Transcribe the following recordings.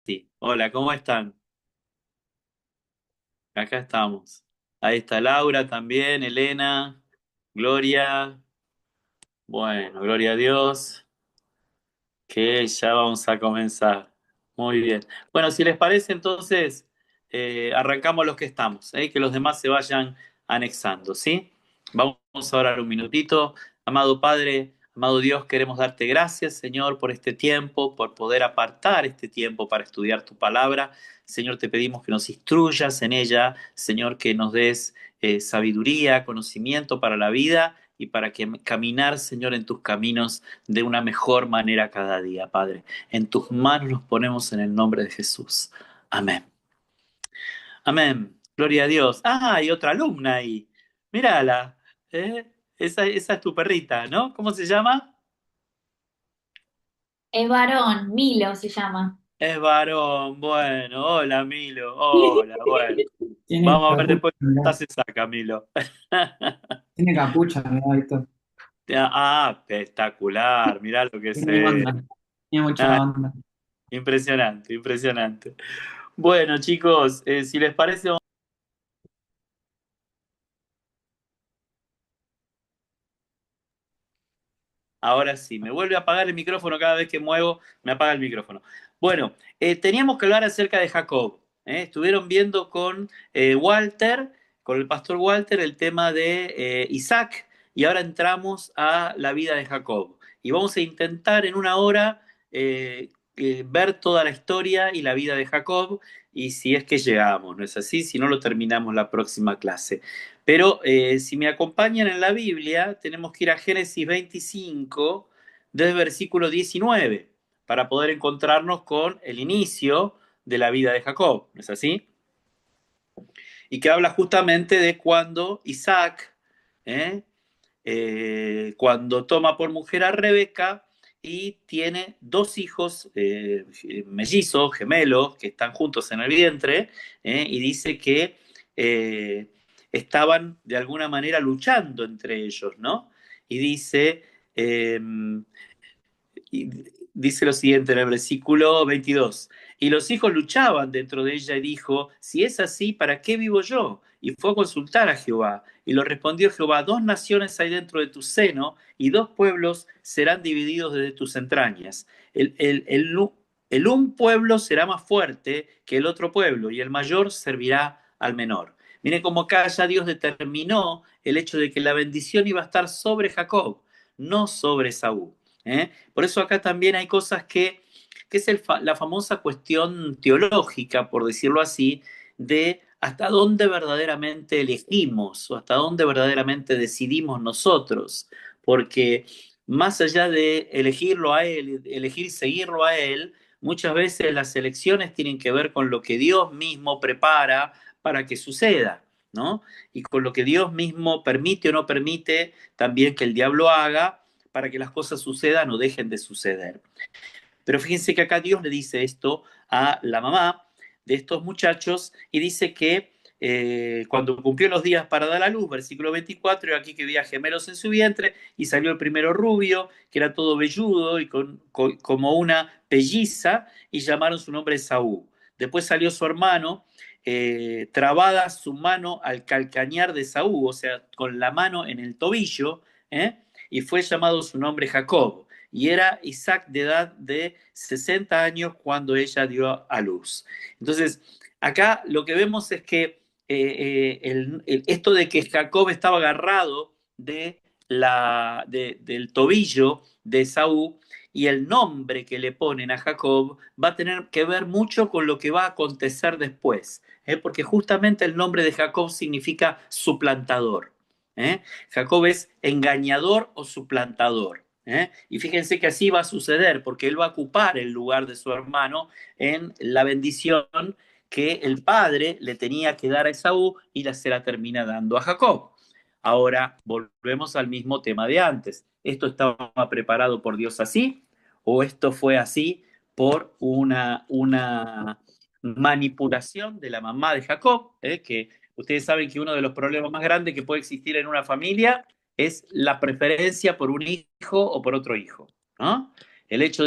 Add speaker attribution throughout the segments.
Speaker 1: Sí. Hola, ¿cómo están? Acá estamos. Ahí está Laura también, Elena, Gloria. Bueno, gloria a Dios, que ya vamos a comenzar. Muy bien. Bueno, si les parece, entonces arrancamos los que estamos, que los demás se vayan anexando, ¿sí? Vamos a orar un minutito. Amado Padre, amado Dios, queremos darte gracias, Señor, por este tiempo, por poder apartar este tiempo para estudiar tu palabra. Señor, te pedimos que nos instruyas en ella, Señor, que nos des sabiduría, conocimiento para la vida y para que caminar, Señor, en tus caminos de una mejor manera cada día, Padre. En tus manos nos ponemos en el nombre de Jesús. Amén. Amén. Gloria a Dios. Ah, hay otra alumna ahí. Mírala. ¿eh? Esa es tu perrita, ¿no? ¿Cómo se llama?
Speaker 2: Es varón, Milo se llama.
Speaker 1: Es varón. Bueno, hola Milo. Hola, bueno.
Speaker 3: Tiene
Speaker 1: Vamos a ver
Speaker 3: capucha,
Speaker 1: después qué
Speaker 3: mirá.
Speaker 1: se saca, Milo.
Speaker 3: Tiene capucha, mirá, Víctor.
Speaker 1: Ah, espectacular. Mirá lo que es.
Speaker 3: Tiene onda. Tiene mucha
Speaker 1: Ah,
Speaker 3: onda.
Speaker 1: impresionante, impresionante. Bueno, chicos, si les parece, ahora sí, me vuelve a apagar el micrófono cada vez que muevo, me apaga el micrófono. Bueno, teníamos que hablar acerca de Jacob. Estuvieron viendo con Walter, con el pastor Walter, el tema de Isaac, y ahora entramos a la vida de Jacob. Y vamos a intentar en una hora ver toda la historia y la vida de Jacob, y si es que llegamos, ¿no es así? Si no, lo terminamos la próxima clase. Pero si me acompañan en la Biblia, tenemos que ir a Génesis 25, desde el versículo 19, para poder encontrarnos con el inicio de la vida de Jacob, ¿no es así? Y que habla justamente de cuando Isaac, ¿eh? Cuando toma por mujer a Rebeca y tiene dos hijos mellizos, gemelos, que están juntos en el vientre, y dice que eh, estaban de alguna manera luchando entre ellos, ¿no? Y dice, eh, y dice lo siguiente en el versículo 22. Y los hijos luchaban dentro de ella y dijo, si es así, ¿para qué vivo yo? Y fue a consultar a Jehová. Y lo respondió Jehová, dos naciones hay dentro de tu seno y dos pueblos serán divididos desde tus entrañas. El un pueblo será más fuerte que el otro pueblo y el mayor servirá al menor. Miren cómo acá ya Dios determinó el hecho de que la bendición iba a estar sobre Jacob, no sobre Saúl. Por eso acá también hay cosas que es la famosa cuestión teológica, por decirlo así, de hasta dónde verdaderamente elegimos o hasta dónde verdaderamente decidimos nosotros, porque más allá de elegirlo a él, elegir seguirlo a él, muchas veces las elecciones tienen que ver con lo que Dios mismo prepara para que suceda, ¿no? Y con lo que Dios mismo permite o no permite también que el diablo haga para que las cosas sucedan o dejen de suceder. Pero fíjense que acá Dios le dice esto a la mamá de estos muchachos y dice que cuando cumplió los días para dar a luz, versículo 24, y aquí que había gemelos en su vientre, y salió el primero rubio, que era todo velludo y como una pelliza, y llamaron su nombre Saúl. Después salió su hermano, trabada su mano al calcañar de Saúl, o sea, con la mano en el tobillo, y fue llamado su nombre Jacob y era Isaac de edad de 60 años cuando ella dio a luz. Entonces, acá lo que vemos es que esto de que Jacob estaba agarrado del tobillo de Saúl y el nombre que le ponen a Jacob va a tener que ver mucho con lo que va a acontecer después, porque justamente el nombre de Jacob significa suplantador. Jacob es engañador o suplantador. Y fíjense que así va a suceder, porque él va a ocupar el lugar de su hermano en la bendición que el padre le tenía que dar a Esaú y se la termina dando a Jacob. Ahora volvemos al mismo tema de antes. ¿Esto estaba preparado por Dios así? ¿O esto fue así por una manipulación de la mamá de Jacob? Que ustedes saben que uno de los problemas más grandes que puede existir en una familia es la preferencia por un hijo o por otro hijo, ¿no? El hecho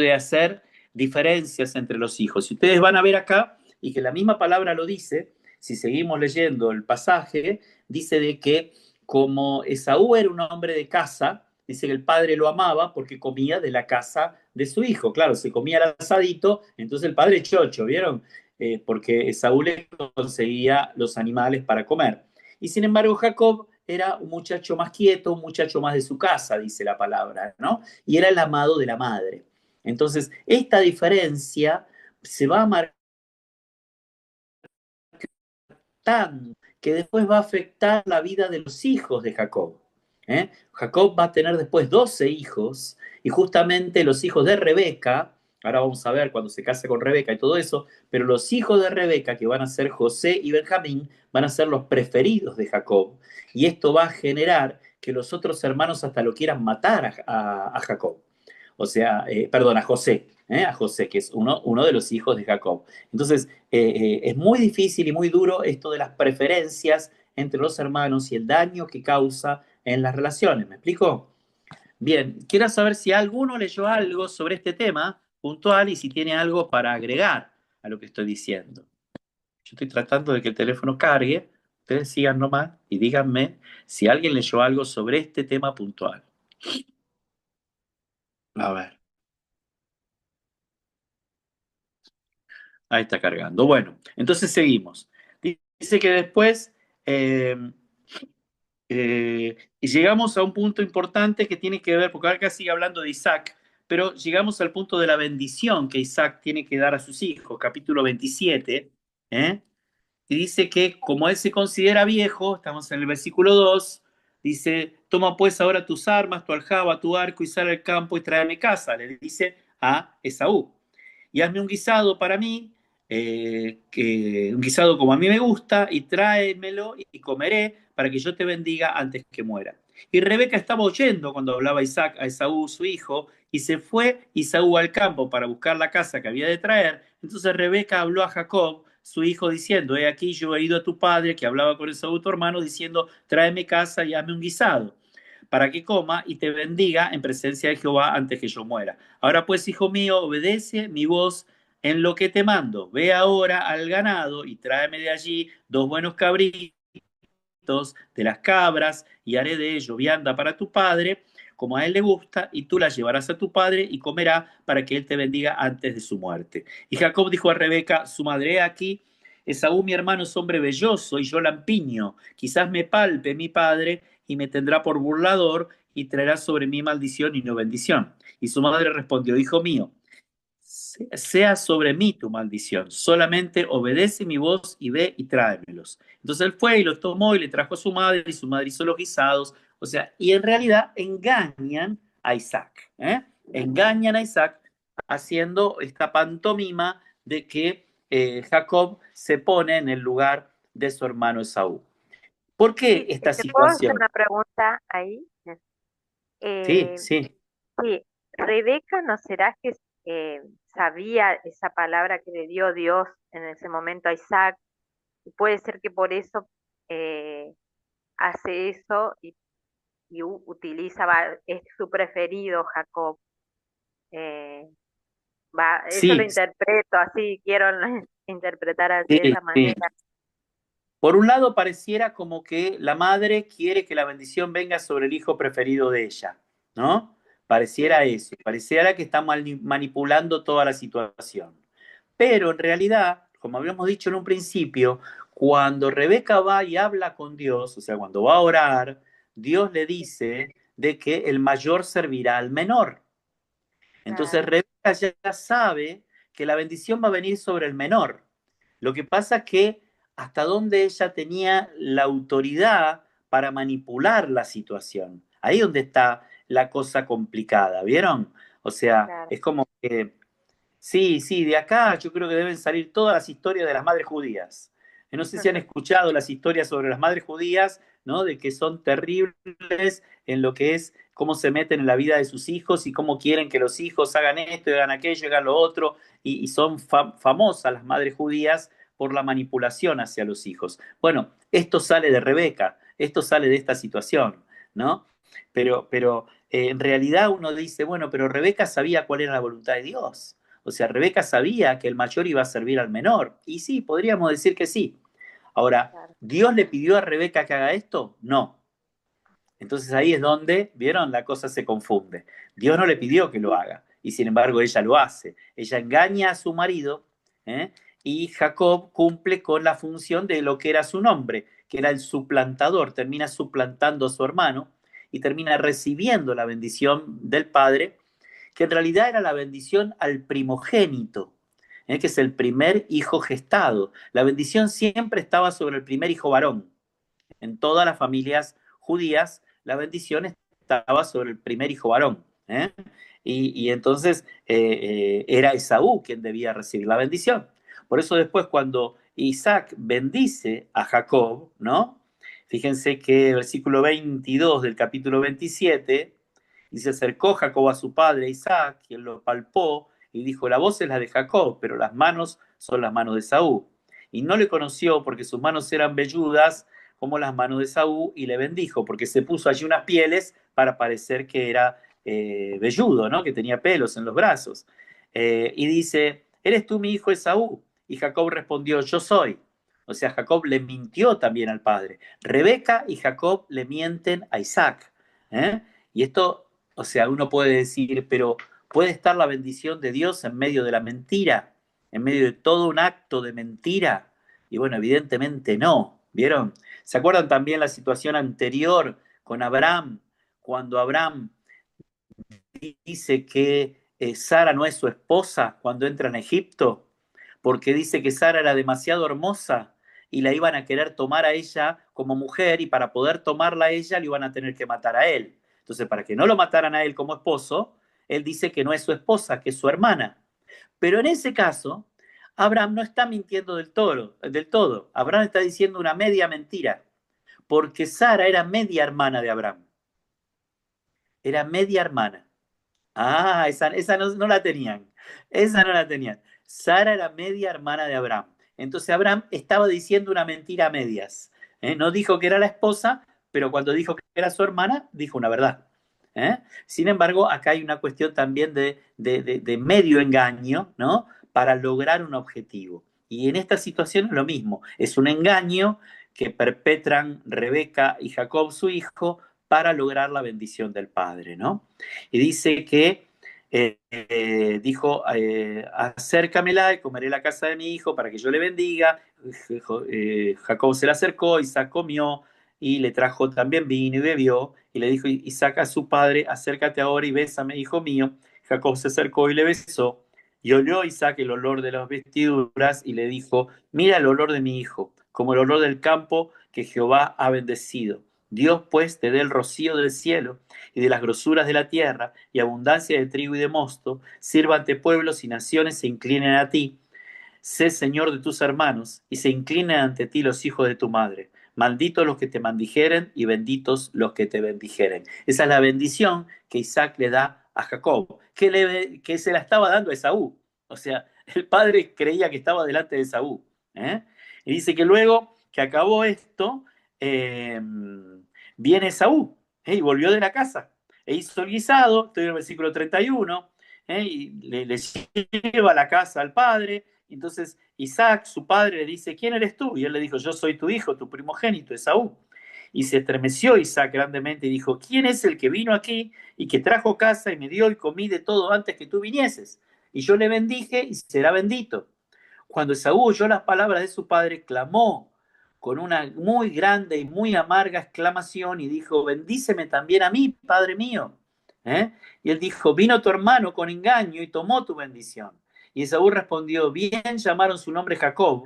Speaker 1: diferencias entre los hijos. Y ustedes van a ver acá, y que la misma palabra lo dice, si seguimos leyendo el pasaje, dice de que como Esaú era un hombre de casa, dice que el padre lo amaba porque comía de la casa de su hijo. Claro, se comía el asadito, entonces el padre chocho, ¿vieron? Porque Esaú le conseguía los animales para comer. Y sin embargo, Jacob era un muchacho más quieto, un muchacho más de su casa, dice la palabra, ¿no? Y era el amado de la madre. Entonces, esta diferencia se va a marcar tan que después va a afectar la vida de los hijos de Jacob. Jacob va a tener después 12 hijos, y justamente los hijos de Rebeca, ahora vamos a ver cuando se casa con Rebeca y todo eso, pero los hijos de Rebeca, que van a ser José y Benjamín, van a ser los preferidos de Jacob. Y esto va a generar que los otros hermanos hasta lo quieran matar a Jacob. O sea, perdón, a José, que es uno de los hijos de Jacob. Entonces, es muy difícil y muy duro esto de las preferencias entre los hermanos y el daño que causa en las relaciones. ¿Me explico? Bien, quiero saber si alguno leyó algo sobre este tema puntual y si tiene algo para agregar a lo que estoy diciendo. Yo estoy tratando de que el teléfono cargue. Ustedes sigan nomás y díganme si alguien leyó algo sobre este tema puntual. A ver, ahí está cargando. Bueno, entonces seguimos. Dice que después eh, y llegamos a un punto importante que tiene que ver, porque ahora sigue hablando de Isaac, pero llegamos al punto de la bendición que Isaac tiene que dar a sus hijos, capítulo 27, ¿eh? Y dice que como él se considera viejo, estamos en el versículo 2, dice, toma pues ahora tus armas, tu aljaba, tu arco y sal al campo y tráeme casa, le dice a Esaú. Y hazme un guisado para mí, un guisado como a mí me gusta, y tráemelo y comeré para que yo te bendiga antes que muera. Y Rebeca estaba oyendo cuando hablaba Isaac a Esaú, su hijo, y se fue Esaú al campo para buscar la casa que había de traer. Entonces Rebeca habló a Jacob, su hijo, diciendo, he aquí yo he ido a tu padre, que hablaba con Esaú, tu hermano, diciendo, tráeme casa y hazme un guisado, para que coma y te bendiga en presencia de Jehová antes que yo muera. Ahora pues, hijo mío, obedece mi voz en lo que te mando. Ve ahora al ganado y tráeme de allí 2 buenos cabritos de las cabras, y haré de ello vianda para tu padre, como a él le gusta, y tú la llevarás a tu padre y comerá para que él te bendiga antes de su muerte. Y Jacob dijo a Rebeca, su madre, he aquí, Esaú mi hermano es hombre velloso y yo lampiño, quizás me palpe mi padre y me tendrá por burlador y traerá sobre mí maldición y no bendición. Y su madre respondió, hijo mío, sea sobre mí tu maldición, solamente obedece mi voz y ve y tráemelos. Entonces él fue y los tomó y le trajo a su madre, y su madre hizo los guisados, o sea, y en realidad engañan a Isaac, ¿eh? Engañan a Isaac haciendo esta pantomima de que Jacob se pone en el lugar de su hermano Esaú. ¿Por qué
Speaker 4: Sí,
Speaker 1: esta
Speaker 4: ¿te puedo hacer
Speaker 1: situación?
Speaker 4: una pregunta ahí?
Speaker 1: Sí,
Speaker 4: Eh,
Speaker 1: sí.
Speaker 4: sí, Rebeca, ¿no será que sabía esa palabra que le dio Dios en ese momento a Isaac? Y puede ser que por eso eh, hace eso y utiliza, es su preferido, Jacob. Eh, eso lo
Speaker 1: Sí,
Speaker 4: interpreto así, quiero interpretar
Speaker 1: sí,
Speaker 4: de esa
Speaker 1: sí.
Speaker 4: manera.
Speaker 1: Por un lado, pareciera como que la madre quiere que la bendición venga sobre el hijo preferido de ella, ¿no? Pareciera
Speaker 4: Sí,
Speaker 1: eso, pareciera que está manipulando toda la situación. Pero en realidad, como habíamos dicho en un principio, cuando Rebeca va y habla con Dios, o sea, cuando va a orar, Dios le dice de que el mayor servirá al menor. Entonces
Speaker 4: claro,
Speaker 1: Rebeca ya sabe que la bendición va a venir sobre el menor. Lo que pasa es que hasta dónde ella tenía la autoridad para manipular la situación. Ahí donde está la cosa complicada, ¿vieron? O sea,
Speaker 4: claro.
Speaker 1: es como que sí, sí, de acá yo creo que deben salir todas las historias de las madres judías. No sé si han escuchado las historias sobre las madres judías, ¿no? De que son terribles en lo que es cómo se meten en la vida de sus hijos y cómo quieren que los hijos hagan esto, hagan aquello, hagan lo otro, y son famosas las madres judías por la manipulación hacia los hijos. Bueno, esto sale de Rebeca, esto sale de esta situación, ¿no? Pero en realidad uno dice, bueno, pero Rebeca sabía cuál era la voluntad de Dios. O sea, Rebeca sabía que el mayor iba a servir al menor. Y sí, podríamos decir que sí. Ahora,
Speaker 4: claro.
Speaker 1: ¿Dios le pidió a Rebeca que haga esto? No. Entonces ahí es donde, ¿vieron? La cosa se confunde. Dios no le pidió que lo haga y sin embargo ella lo hace. Ella engaña a su marido, ¿eh? Y Jacob cumple con la función de lo que era su nombre, que era el suplantador. Termina suplantando a su hermano y termina recibiendo la bendición del padre, que en realidad era la bendición al primogénito, que es el primer hijo gestado. La bendición siempre estaba sobre el primer hijo varón. En todas las familias judías, la bendición estaba sobre el primer hijo varón. Y entonces era Esaú quien debía recibir la bendición. Por eso después cuando Isaac bendice a Jacob, ¿no? Fíjense que el versículo 22 del capítulo 27 y se acercó Jacob a su padre Isaac, quien lo palpó y dijo, la voz es la de Jacob, pero las manos son las manos de Esaú. Y no le conoció porque sus manos eran velludas como las manos de Saúl y le bendijo, porque se puso allí unas pieles para parecer que era velludo, ¿no? Que tenía pelos en los brazos. Y dice, ¿eres tú mi hijo Esaú? Y Jacob respondió, yo soy. O sea, Jacob le mintió también al padre. Rebeca y Jacob le mienten a Isaac. Y esto, o sea, uno puede decir, pero ¿puede estar la bendición de Dios en medio de la mentira? ¿En medio de todo un acto de mentira? Y bueno, evidentemente no, ¿vieron? ¿Se acuerdan también la situación anterior con Abraham? Cuando Abraham dice que Sara no es su esposa cuando entra en Egipto, porque dice que Sara era demasiado hermosa y la iban a querer tomar a ella como mujer y para poder tomarla a ella le iban a tener que matar a él. Entonces, para que no lo mataran a él como esposo, él dice que no es su esposa, que es su hermana. Pero en ese caso, Abraham no está mintiendo del todo. Abraham está diciendo una media mentira, porque Sara era media hermana de Abraham. Era media hermana. Ah, esa no la tenían. Esa no la tenían. Sara era media hermana de Abraham. Entonces Abraham estaba diciendo una mentira a medias. No dijo que era la esposa, pero cuando dijo que era su hermana, dijo una verdad. Sin embargo, acá hay una cuestión también de medio engaño, ¿no? Para lograr un objetivo. Y en esta situación es lo mismo. Es un engaño que perpetran Rebeca y Jacob, su hijo, para lograr la bendición del padre, ¿no? Y dice que dijo, acércamela y comeré la casa de mi hijo para que yo le bendiga. Jacob se le acercó, Isaac comió y le trajo también vino y bebió. Y le dijo Isaac a su padre, acércate ahora y bésame, hijo mío. Jacob se acercó y le besó. Y olió Isaac el olor de las vestiduras y le dijo, mira el olor de mi hijo, como el olor del campo que Jehová ha bendecido. Dios pues te dé el rocío del cielo y de las grosuras de la tierra y abundancia de trigo y de mosto, sírvante pueblos y naciones se inclinen a ti. Sé Señor de tus hermanos y se inclinen ante ti los hijos de tu madre. Malditos los que te maldijeren y benditos los que te bendijeren. Esa es la bendición que Isaac le da a Jacob, que se la estaba dando a Esaú. O sea, el padre creía que estaba delante de Esaú. Y dice que luego que acabó esto, viene Esaú y volvió de la casa e hizo el guisado, estoy en el versículo 31, y le lleva a la casa al padre. Entonces Isaac, su padre, le dice, ¿quién eres tú? Y él le dijo, yo soy tu hijo, tu primogénito, Esaú. Y se estremeció Isaac grandemente y dijo, ¿quién es el que vino aquí y que trajo casa y me dio y comí de todo antes que tú vinieses? Y yo le bendije y será bendito. Cuando Esaú oyó las palabras de su padre, clamó con una muy grande y muy amarga exclamación y dijo, bendíceme también a mí, padre mío. Y él dijo, vino tu hermano con engaño y tomó tu bendición. Y Esaú respondió, bien llamaron su nombre Jacob,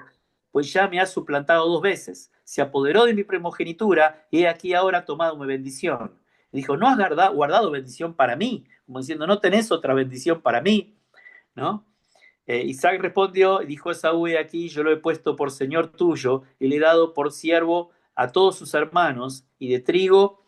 Speaker 1: pues ya me ha suplantado 2 veces. Se apoderó de mi primogenitura y he aquí ahora ha tomado mi bendición. Y dijo, ¿no has guardado bendición para mí? Como diciendo, ¿no tenés otra bendición para mí? ¿No? Isaac respondió, dijo Esaú, he aquí, yo lo he puesto por señor tuyo y le he dado por siervo a todos sus hermanos, y de trigo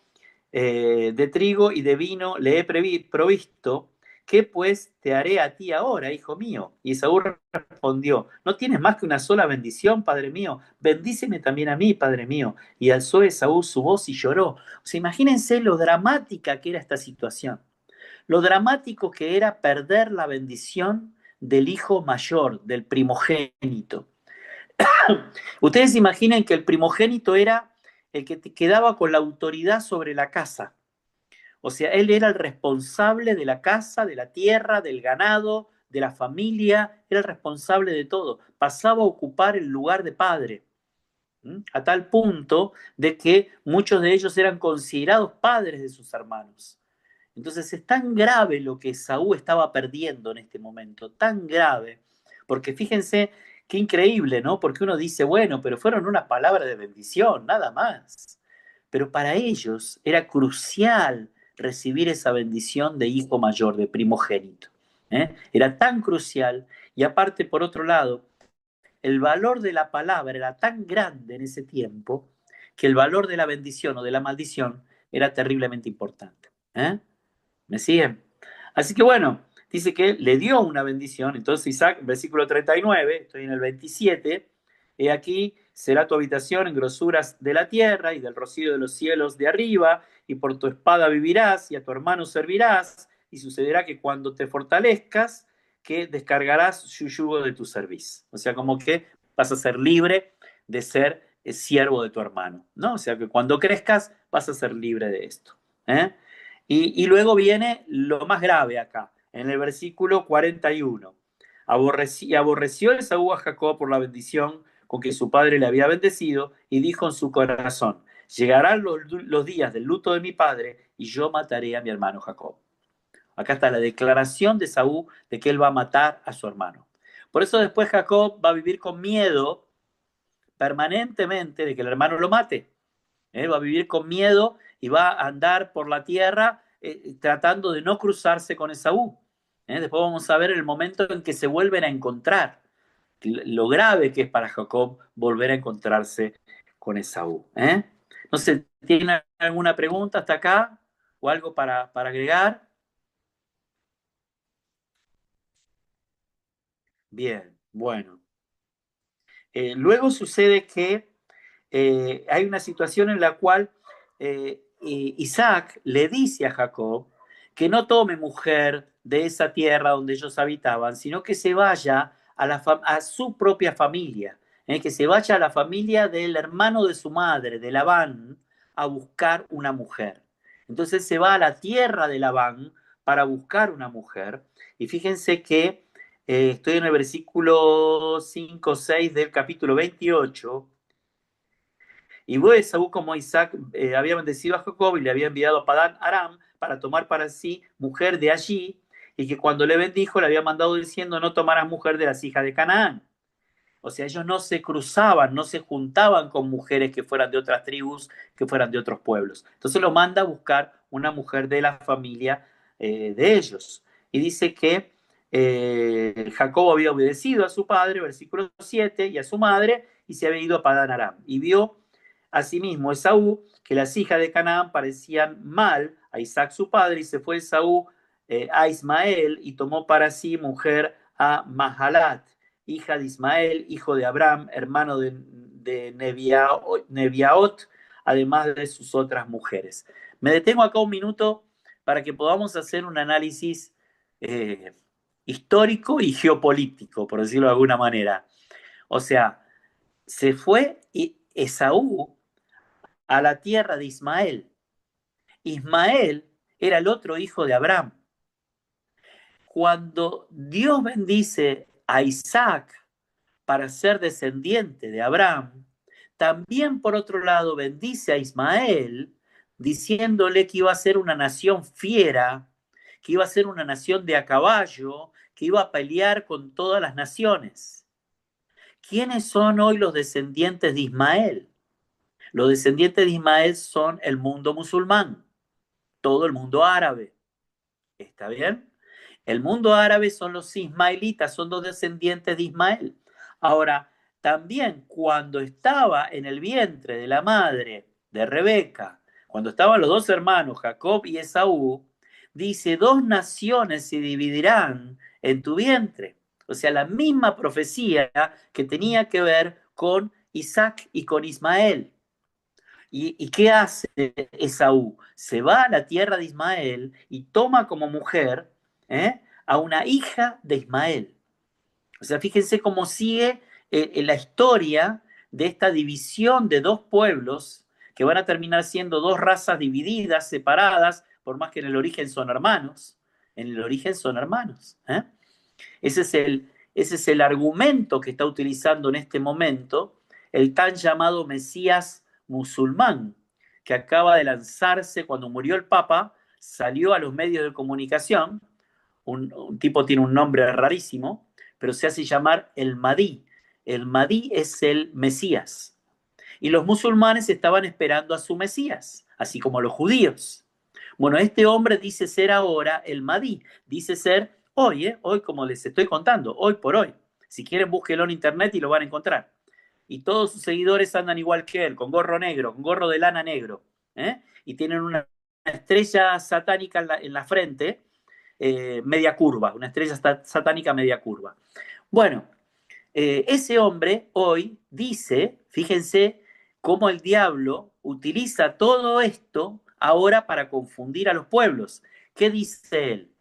Speaker 1: y de vino le he provisto. ¿Qué pues te haré a ti ahora, hijo mío? Y Esaú respondió, ¿no tienes más que una sola bendición, padre mío? Bendíceme también a mí, padre mío. Y alzó Esaú su voz y lloró. O sea, imagínense lo dramática que era esta situación. Lo dramático que era perder la bendición del hijo mayor, del primogénito. Ustedes imaginen que el primogénito era el que quedaba con la autoridad sobre la casa. O sea, él era el responsable de la casa, de la tierra, del ganado, de la familia, era el responsable de todo. Pasaba a ocupar el lugar de padre, a tal punto de que muchos de ellos eran considerados padres de sus hermanos. Entonces es tan grave lo que Saúl estaba perdiendo en este momento, tan grave, porque fíjense qué increíble, ¿no? Porque uno dice, bueno, pero fueron unas palabras de bendición, nada más. Pero para ellos era crucial recibir esa bendición de hijo mayor, de primogénito. Era tan crucial, y aparte, por otro lado, el valor de la palabra era tan grande en ese tiempo que el valor de la bendición o de la maldición era terriblemente importante. ¿Me siguen? Así que bueno, dice que le dio una bendición. Entonces Isaac, versículo 39, estoy en el 27, he aquí, será tu habitación en grosuras de la tierra y del rocío de los cielos de arriba, y por tu espada vivirás y a tu hermano servirás, y sucederá que cuando te fortalezcas, que descargarás su yugo de tu cerviz. O sea, como que vas a ser libre de ser siervo de tu hermano, ¿no? O sea, que cuando crezcas vas a ser libre de esto. Y luego viene lo más grave acá, en el versículo 41. Aborreció Esaú a Jacob por la bendición con que su padre le había bendecido, y dijo en su corazón, llegarán los días del luto de mi padre, y yo mataré a mi hermano Jacob. Acá está la declaración de Esaú de que él va a matar a su hermano. Por eso después Jacob va a vivir con miedo permanentemente de que el hermano lo mate. Va a vivir con miedo y va a andar por la tierra tratando de no cruzarse con Esaú. Después vamos a ver el momento en que se vuelven a encontrar, lo grave que es para Jacob volver a encontrarse con Esaú. No sé, ¿tienen alguna pregunta hasta acá o algo para agregar? Bien, bueno. Luego sucede que hay una situación en la cual Isaac le dice a Jacob que no tome mujer de esa tierra donde ellos habitaban, sino que se vaya a su propia familia, que se vaya a la familia del hermano de su madre, de Labán, a buscar una mujer. Entonces se va a la tierra de Labán para buscar una mujer, y fíjense que estoy en el versículo 5-6 del capítulo 28, y vio Esaú como Isaac había bendecido a Jacob y le había enviado a Padán Aram para tomar para sí mujer de allí, y que cuando le bendijo le había mandado diciendo, no tomarás mujer de las hijas de Canaán. O sea, ellos no se cruzaban, no se juntaban con mujeres que fueran de otras tribus, que fueran de otros pueblos. Entonces lo manda a buscar una mujer de la familia de ellos. Y dice que Jacob había obedecido a su padre, versículo 7, y a su madre, y se había ido a Padán Aram. Y vio asimismo Esaú que las hijas de Canaán parecían mal a Isaac su padre, y se fue Esaú a Ismael y tomó para sí mujer a Mahalat, hija de Ismael, hijo de Abraham, hermano de Nebiaot, además de sus otras mujeres. Me detengo acá un minuto para que podamos hacer un análisis histórico y geopolítico, por decirlo de alguna manera. O sea, se fue Esaú a la tierra de Ismael. Ismael era el otro hijo de Abraham. Cuando Dios bendice a Isaac para ser descendiente de Abraham, también por otro lado bendice a Ismael diciéndole que iba a ser una nación fiera, que iba a ser una nación de a caballo, que iba a pelear con todas las naciones. ¿Quiénes son hoy los descendientes de Ismael? Los descendientes de Ismael son el mundo musulmán, todo el mundo árabe. ¿Está bien? El mundo árabe son los ismaelitas, son los descendientes de Ismael. Ahora, también cuando estaba en el vientre de la madre de Rebeca, cuando estaban los dos hermanos, Jacob y Esaú, dice, dos naciones se dividirán en tu vientre. O sea, la misma profecía que tenía que ver con Isaac y con Ismael. ¿Y qué hace Esaú? Se va a la tierra de Ismael y toma como mujer a una hija de Ismael. O sea, fíjense cómo sigue la historia de esta división de dos pueblos que van a terminar siendo dos razas divididas, separadas, por más que en el origen son hermanos. En el origen son hermanos. ¿Eh? Ese es el argumento que está utilizando en este momento el tan llamado Mesías musulmán, que acaba de lanzarse cuando murió el Papa, salió a los medios de comunicación, un tipo tiene un nombre rarísimo, pero se hace llamar el Mahdi. El Mahdi es el Mesías. Y los musulmanes estaban esperando a su Mesías, así como los judíos. Bueno, este hombre dice ser ahora el Mahdi, dice ser hoy, hoy como les estoy contando, hoy por hoy. Si quieren, búsquenlo en internet y lo van a encontrar. Y todos sus seguidores andan igual que él, con gorro negro, con gorro de lana negro. Y tienen una estrella satánica en la frente, media curva, una estrella satánica media curva. Bueno, ese hombre hoy dice, fíjense cómo el diablo utiliza todo esto ahora para confundir a los pueblos. ¿Qué dice él?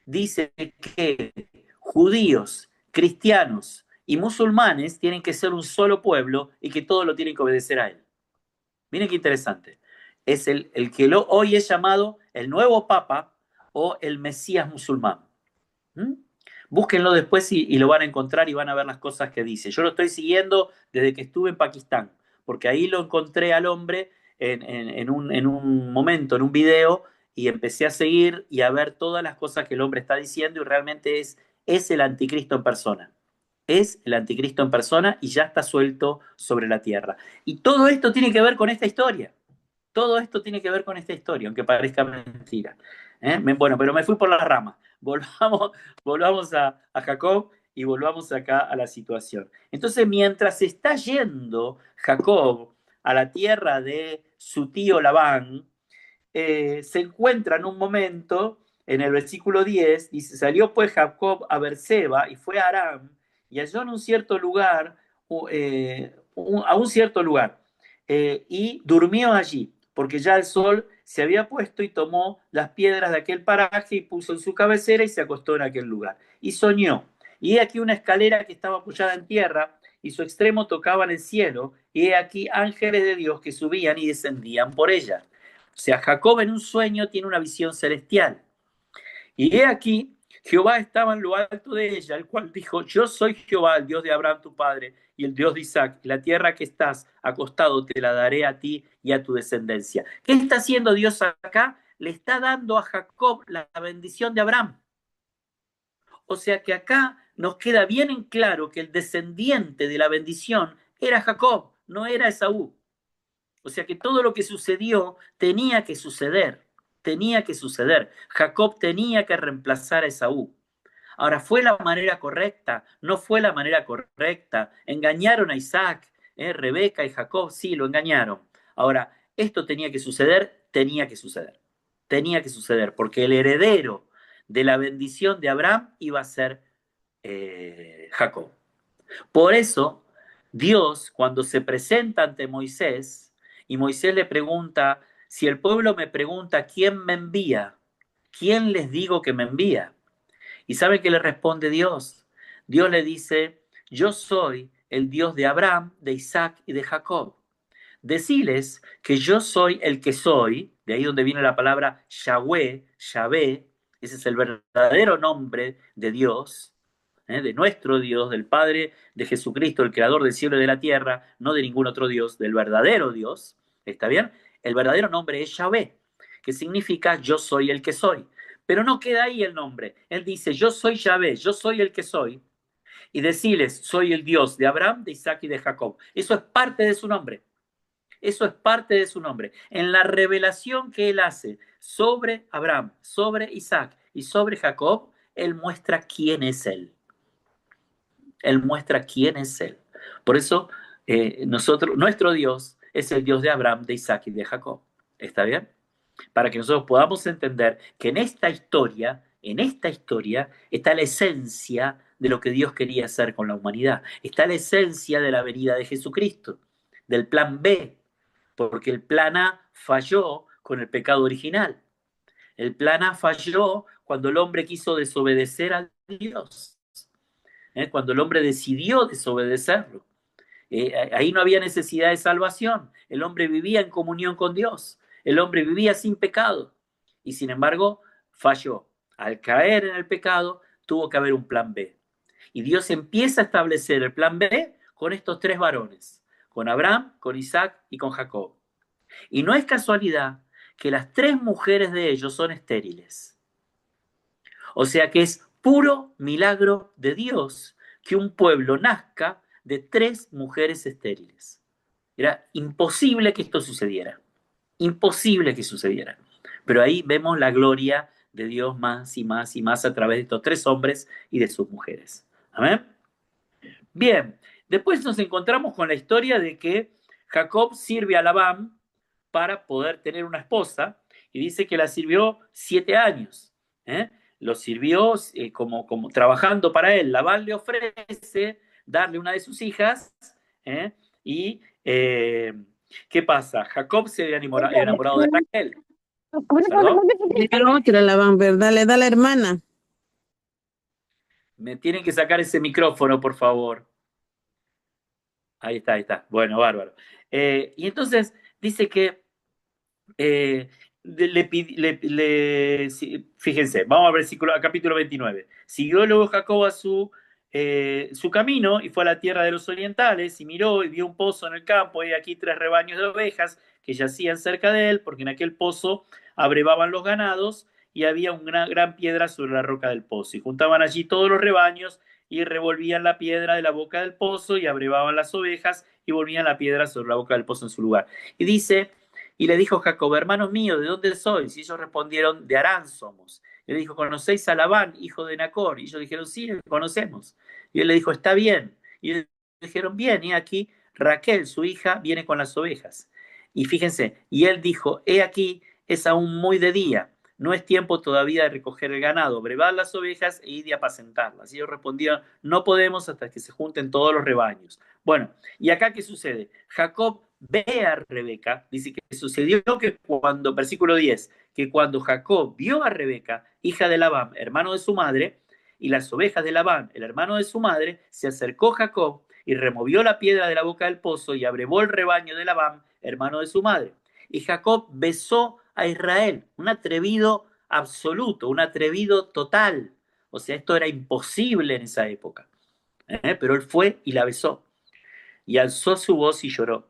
Speaker 1: Dice que judíos, cristianos y musulmanes tienen que ser un solo pueblo y que todos lo tienen que obedecer a él. Miren qué interesante. Es el que hoy es llamado el nuevo Papa o el Mesías musulmán. ¿Mm? Búsquenlo después y lo van a encontrar y van a ver las cosas que dice. Yo lo estoy siguiendo desde que estuve en Pakistán, porque ahí lo encontré al hombre en un momento, en un video, y empecé a seguir y a ver todas las cosas que el hombre está diciendo y realmente es el anticristo en persona. Es el anticristo en persona y ya está suelto sobre la tierra. Y todo esto tiene que ver con esta historia. Todo esto tiene que ver con esta historia, aunque parezca mentira. Bueno, pero me fui por las ramas. Volvamos a Jacob y volvamos acá a la situación. Entonces, mientras está yendo Jacob a la tierra de su tío Labán, se encuentra en un momento, en el versículo 10, dice, salió pues Jacob a Berseba y fue a Aram y halló en un cierto lugar, a un cierto lugar, y durmió allí, porque ya el sol se había puesto y tomó las piedras de aquel paraje y puso en su cabecera y se acostó en aquel lugar. Y soñó. Y he aquí una escalera que estaba apoyada en tierra y su extremo tocaba en el cielo, y he aquí ángeles de Dios que subían y descendían por ella. O sea, Jacob en un sueño tiene una visión celestial. Y he aquí, Jehová estaba en lo alto de ella, el cual dijo, yo soy Jehová, el Dios de Abraham tu padre, y el Dios de Isaac. La tierra que estás acostado te la daré a ti y a tu descendencia. ¿Qué está haciendo Dios acá? Le está dando a Jacob la bendición de Abraham. O sea que acá nos queda bien en claro que el descendiente de la bendición era Jacob, no era Esaú. O sea que todo lo que sucedió tenía que suceder, tenía que suceder. Jacob tenía que reemplazar a Esaú. Ahora, ¿fue la manera correcta? No fue la manera correcta. Engañaron a Isaac, Rebeca y Jacob, sí, lo engañaron. Ahora, esto tenía que suceder, tenía que suceder. Tenía que suceder, porque el heredero de la bendición de Abraham iba a ser Jacob. Por eso, Dios, cuando se presenta ante Moisés, y Moisés le pregunta, si el pueblo me pregunta, ¿quién me envía? ¿Quién les digo que me envía? ¿Y sabe qué le responde Dios? Dios le dice, yo soy el Dios de Abraham, de Isaac y de Jacob. Deciles que yo soy el que soy, de ahí donde viene la palabra Yahweh, Yahvé, ese es el verdadero nombre de Dios, de nuestro Dios, del Padre, de Jesucristo, el creador del cielo y de la tierra, no de ningún otro Dios, del verdadero Dios, ¿está bien? El verdadero nombre es Yahvé, que significa yo soy el que soy. Pero no queda ahí el nombre. Él dice, yo soy Yahvé, yo soy el que soy, y deciles, soy el Dios de Abraham, de Isaac y de Jacob. Eso es parte de su nombre. Eso es parte de su nombre. En la revelación que él hace sobre Abraham, sobre Isaac y sobre Jacob, él muestra quién es él. Él muestra quién es él. Por eso, nuestro Dios es el Dios de Abraham, de Isaac y de Jacob. ¿Está bien? Para que nosotros podamos entender que en esta historia está la esencia de lo que Dios quería hacer con la humanidad. Está la esencia de la venida de Jesucristo, del plan B, porque el plan A falló con el pecado original. El plan A falló cuando el hombre quiso desobedecer a Dios. cuando el hombre decidió desobedecerlo. Ahí no había necesidad de salvación. El hombre vivía en comunión con Dios. El hombre vivía sin pecado. Y sin embargo, falló. Al caer en el pecado, tuvo que haber un plan B. Y Dios empieza a establecer el plan B con estos tres varones, con Abraham, con Isaac y con Jacob. Y no es casualidad que las tres mujeres de ellos son estériles. O sea que es puro milagro de Dios que un pueblo nazca de tres mujeres estériles. Era imposible que esto sucediera. Imposible que sucediera. Pero ahí vemos la gloria de Dios más y más y más a través de estos tres hombres y de sus mujeres. Amén. Bien, después nos encontramos con la historia de que Jacob sirve a Labán para poder tener una esposa y dice que la sirvió 7 años. Lo sirvió como trabajando para él. Labán le ofrece darle una de sus hijas y ¿qué pasa? Jacob se había enamorado de Raquel. ¿Perdón?
Speaker 5: Otra la van, ¿verdad? Le da la hermana.
Speaker 1: Me tienen que sacar ese micrófono, por favor. Ahí está, ahí está. Bueno, bárbaro. Y entonces dice que fíjense, vamos al versículo, a capítulo 29. Siguió luego Jacob a su camino y fue a la tierra de los orientales y miró y vio un pozo en el campo y aquí 3 rebaños de ovejas que yacían cerca de él, porque en aquel pozo abrevaban los ganados y había una gran piedra sobre la roca del pozo. Y juntaban allí todos los rebaños y revolvían la piedra de la boca del pozo y abrevaban las ovejas y volvían la piedra sobre la boca del pozo en su lugar. Y dice, y le dijo Jacob, hermanos míos, ¿de dónde sois? Y ellos respondieron, de Harán somos. Y le dijo, ¿conocéis a Labán, hijo de Nacor? Y ellos dijeron, sí, le conocemos. Y él le dijo, está bien. Y ellos dijeron, bien, y aquí Raquel, su hija, viene con las ovejas. Y fíjense, y él dijo, he aquí, es aún muy de día, no es tiempo todavía de recoger el ganado, brevad las ovejas e id y apacentarlas. Y ellos respondieron, no podemos hasta que se junten todos los rebaños. Bueno, ¿y acá qué sucede? Jacob ve a Rebeca, dice que sucedió que cuando, versículo 10, que cuando Jacob vio a Rebeca, hija de Labán, hermano de su madre, y las ovejas de Labán, el hermano de su madre, se acercó Jacob y removió la piedra de la boca del pozo y abrevó el rebaño de Labán, hermano de su madre. Y Jacob besó a Israel, un atrevido absoluto, un atrevido total. O sea, esto era imposible en esa época. Pero él fue y la besó. Y alzó su voz y lloró.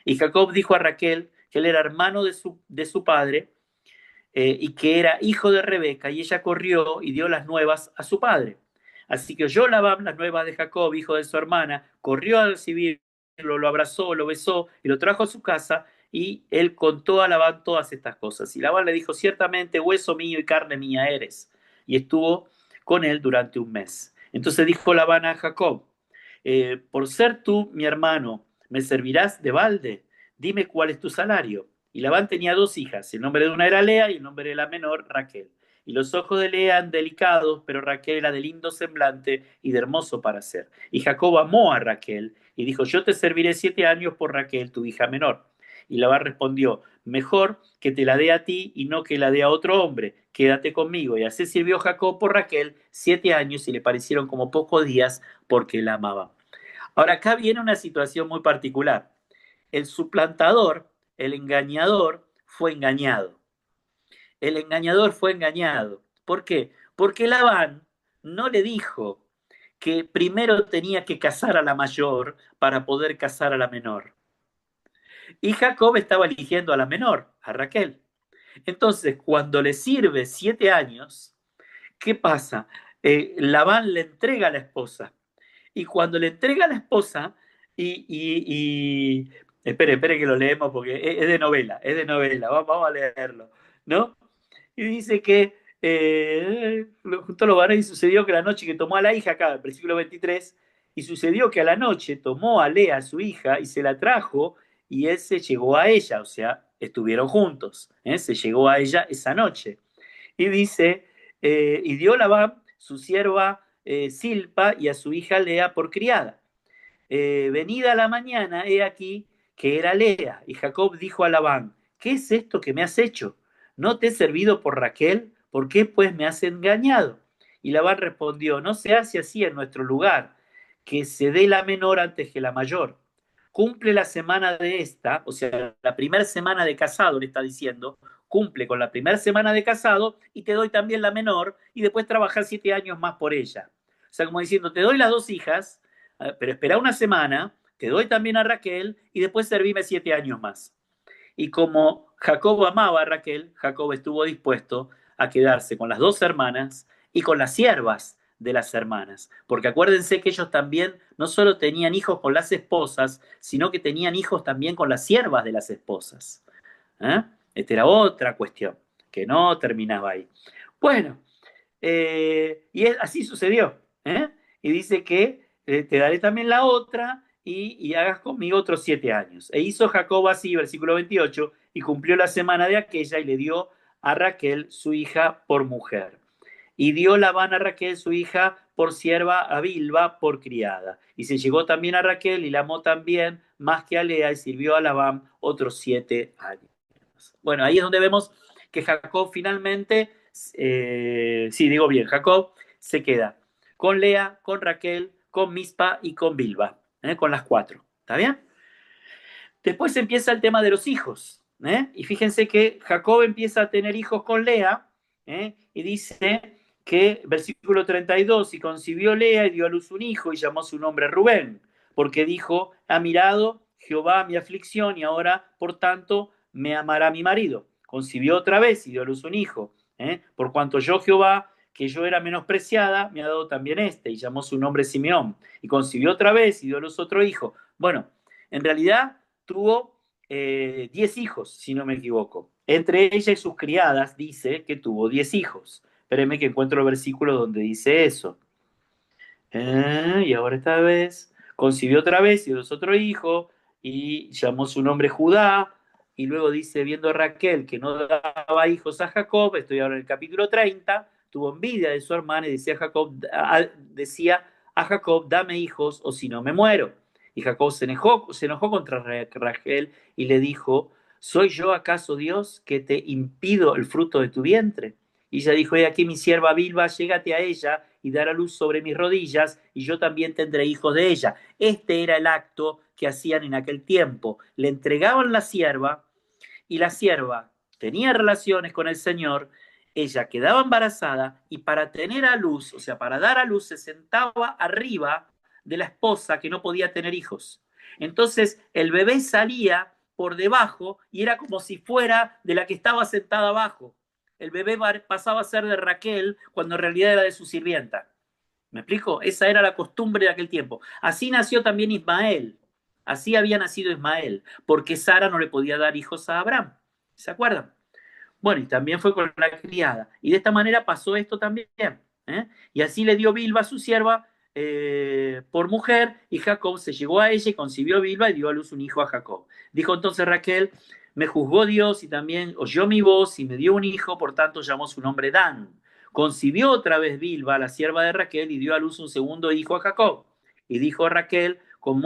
Speaker 1: Y Jacob dijo a Raquel que él era hermano de su padre y que era hijo de Rebeca, y ella corrió y dio las nuevas a su padre. Así que oyó Labán las nuevas de Jacob, hijo de su hermana, corrió a recibirlo, lo abrazó, lo besó y lo trajo a su casa, y él contó a Labán todas estas cosas. Y Labán le dijo, ciertamente hueso mío y carne mía eres. Y estuvo con él durante un mes. Entonces dijo Labán a Jacob, por ser tú mi hermano, ¿me servirás de balde? Dime cuál es tu salario. Y Labán tenía 2 hijas, el nombre de una era Lea y el nombre de la menor Raquel. Y los ojos de Lea eran delicados, pero Raquel era de lindo semblante y de hermoso parecer. Y Jacob amó a Raquel y dijo, yo te serviré 7 años por Raquel, tu hija menor. Y Labán respondió, mejor que te la dé a ti y no que la dé a otro hombre, quédate conmigo. Y así sirvió Jacob por Raquel 7 años y le parecieron como pocos días porque la amaba. Ahora acá viene una situación muy particular. El suplantador, el engañador, fue engañado. El engañador fue engañado. ¿Por qué? Porque Labán no le dijo que primero tenía que casar a la mayor para poder casar a la menor. Y Jacob estaba eligiendo a la menor, a Raquel. Entonces, cuando le sirve 7 años, ¿qué pasa? Labán le entrega a la esposa. Y cuando le entrega a la esposa, espere que lo leemos porque es de novela, vamos a leerlo, ¿no? Y dice que junto a los varones y sucedió que la noche que tomó a la hija, acá, el versículo 23, y sucedió que a la noche tomó a Lea, su hija, y se la trajo, y él se llegó a ella, o sea, estuvieron juntos, se llegó a ella esa noche. Y dice, y dio Labán su sierva Silpa y a su hija Lea por criada. Venida la mañana, he aquí que era Lea. Y Jacob dijo a Labán, ¿qué es esto que me has hecho? ¿No te he servido por Raquel? ¿Por qué pues me has engañado? Y Labán respondió, no se hace así en nuestro lugar, que se dé la menor antes que la mayor. Cumple la semana de esta, o sea, la primera semana de casado, le está diciendo, cumple con la primera semana de casado y te doy también la menor y después trabajar 7 años más por ella. O sea, como diciendo, te doy las 2 hijas, pero espera una semana, te doy también a Raquel y después servime 7 años más. Y como Jacob amaba a Raquel, Jacob estuvo dispuesto a quedarse con las 2 hermanas y con las siervas de las hermanas. Porque acuérdense que ellos también no solo tenían hijos con las esposas, sino que tenían hijos también con las siervas de las esposas. ¿Eh? Esta era otra cuestión, que no terminaba ahí. Bueno, así sucedió. ¿Eh? Y dice que te daré también la otra y hagas conmigo otros 7 años. E hizo Jacob así, versículo 28, y cumplió la semana de aquella y le dio a Raquel su hija por mujer. Y dio Labán a Raquel su hija por sierva, a Bilba por criada. Y se llegó también a Raquel y la amó también más que a Lea y sirvió a Labán otros 7 años. Bueno, ahí es donde vemos que Jacob finalmente, sí, digo bien, Jacob se queda con Lea, con Raquel, con Mispa y con Bilba, con las 4. ¿Está bien? Después empieza el tema de los hijos. Y fíjense que Jacob empieza a tener hijos con Lea, y dice que, versículo 32, y concibió Lea y dio a luz un hijo y llamó su nombre Rubén, porque dijo, ha mirado Jehová mi aflicción y ahora, por tanto, me amará mi marido. Concibió otra vez y dio a luz un hijo, por cuanto yo Jehová, que yo era menospreciada, me ha dado también este, y llamó su nombre Simeón. Y concibió otra vez y dio a luz otro hijo. Bueno, en realidad tuvo 10 hijos, si no me equivoco. Entre ella y sus criadas dice que tuvo 10 hijos. Espérenme que encuentro el versículo donde dice eso. Y ahora esta vez concibió otra vez y dio otro hijo y llamó su nombre Judá. Y luego dice, viendo a Raquel que no daba hijos a Jacob, estoy ahora en el capítulo 30, tuvo envidia de su hermana y decía a Jacob, dame hijos o si no me muero. Y Jacob se enojó contra Raquel y le dijo, ¿soy yo acaso Dios que te impido el fruto de tu vientre? Y ella dijo, he aquí mi sierva Bilba, llégate a ella y dará luz sobre mis rodillas, y yo también tendré hijos de ella. Este era el acto que hacían en aquel tiempo. Le entregaban la sierva, y la sierva tenía relaciones con el Señor, ella quedaba embarazada, y para tener a luz, o sea, para dar a luz, se sentaba arriba de la esposa que no podía tener hijos. Entonces, el bebé salía por debajo y era como si fuera de la que estaba sentada abajo. El bebé pasaba a ser de Raquel cuando en realidad era de su sirvienta. ¿Me explico? Esa era la costumbre de aquel tiempo. Así nació también Ismael. Así había nacido Ismael, porque Sara no le podía dar hijos a Abraham. ¿Se acuerdan? Bueno, y también fue con la criada. Y de esta manera pasó esto también. Y así le dio Bilba a su sierva por mujer, y Jacob se llegó a ella y concibió Bilba y dio a luz un hijo a Jacob. Dijo entonces Raquel, me juzgó Dios y también oyó mi voz y me dio un hijo, por tanto llamó su nombre Dan. Concibió otra vez Bilba, la sierva de Raquel, y dio a luz un segundo hijo a Jacob. Y dijo Raquel, con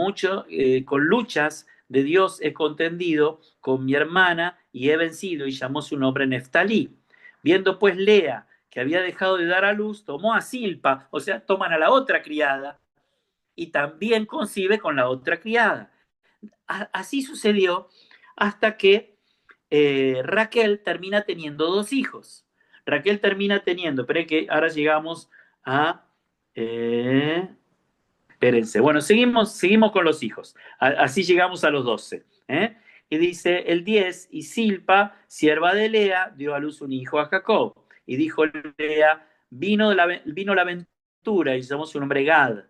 Speaker 1: luchas de Dios he contendido con mi hermana y he vencido, y llamó su nombre Neftalí. Viendo pues Lea que había dejado de dar a luz, tomó a Silpa, o sea, toman a la otra criada, y también concibe con la otra criada. Así sucedió hasta que Raquel termina teniendo 2 hijos. Raquel termina teniendo, esperen que ahora llegamos a... espérense, bueno, seguimos con los hijos. Así llegamos a los 12. Y dice el 10, y Silpa, sierva de Lea, dio a luz un hijo a Jacob. Y dijo Lea, vino la ventura, y llamó su nombre Gad.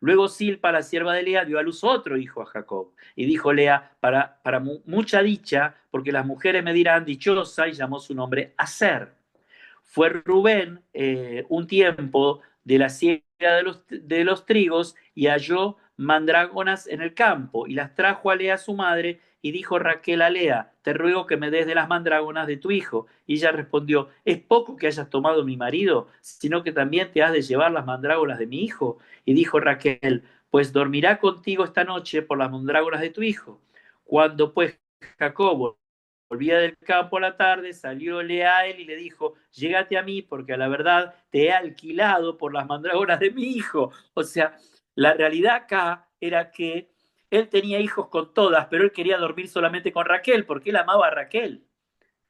Speaker 1: Luego Silpa, la sierva de Lea, dio a luz otro hijo a Jacob. Y dijo Lea, para mucha dicha, porque las mujeres me dirán dichosa, y llamó su nombre Aser. Fue Rubén un tiempo de la siega de los trigos y halló mandrágonas en el campo y las trajo a Lea su madre y dijo Raquel a Lea, te ruego que me des de las mandrágonas de tu hijo. Y ella respondió, es poco que hayas tomado mi marido, sino que también te has de llevar las mandrágonas de mi hijo. Y dijo Raquel, pues dormirá contigo esta noche por las mandrágonas de tu hijo. Cuando pues Jacobo volvía del campo a la tarde, salió Lea a él y le dijo, llégate a mí porque a la verdad te he alquilado por las mandrágoras de mi hijo. O sea, la realidad acá era que él tenía hijos con todas, pero él quería dormir solamente con Raquel porque él amaba a Raquel.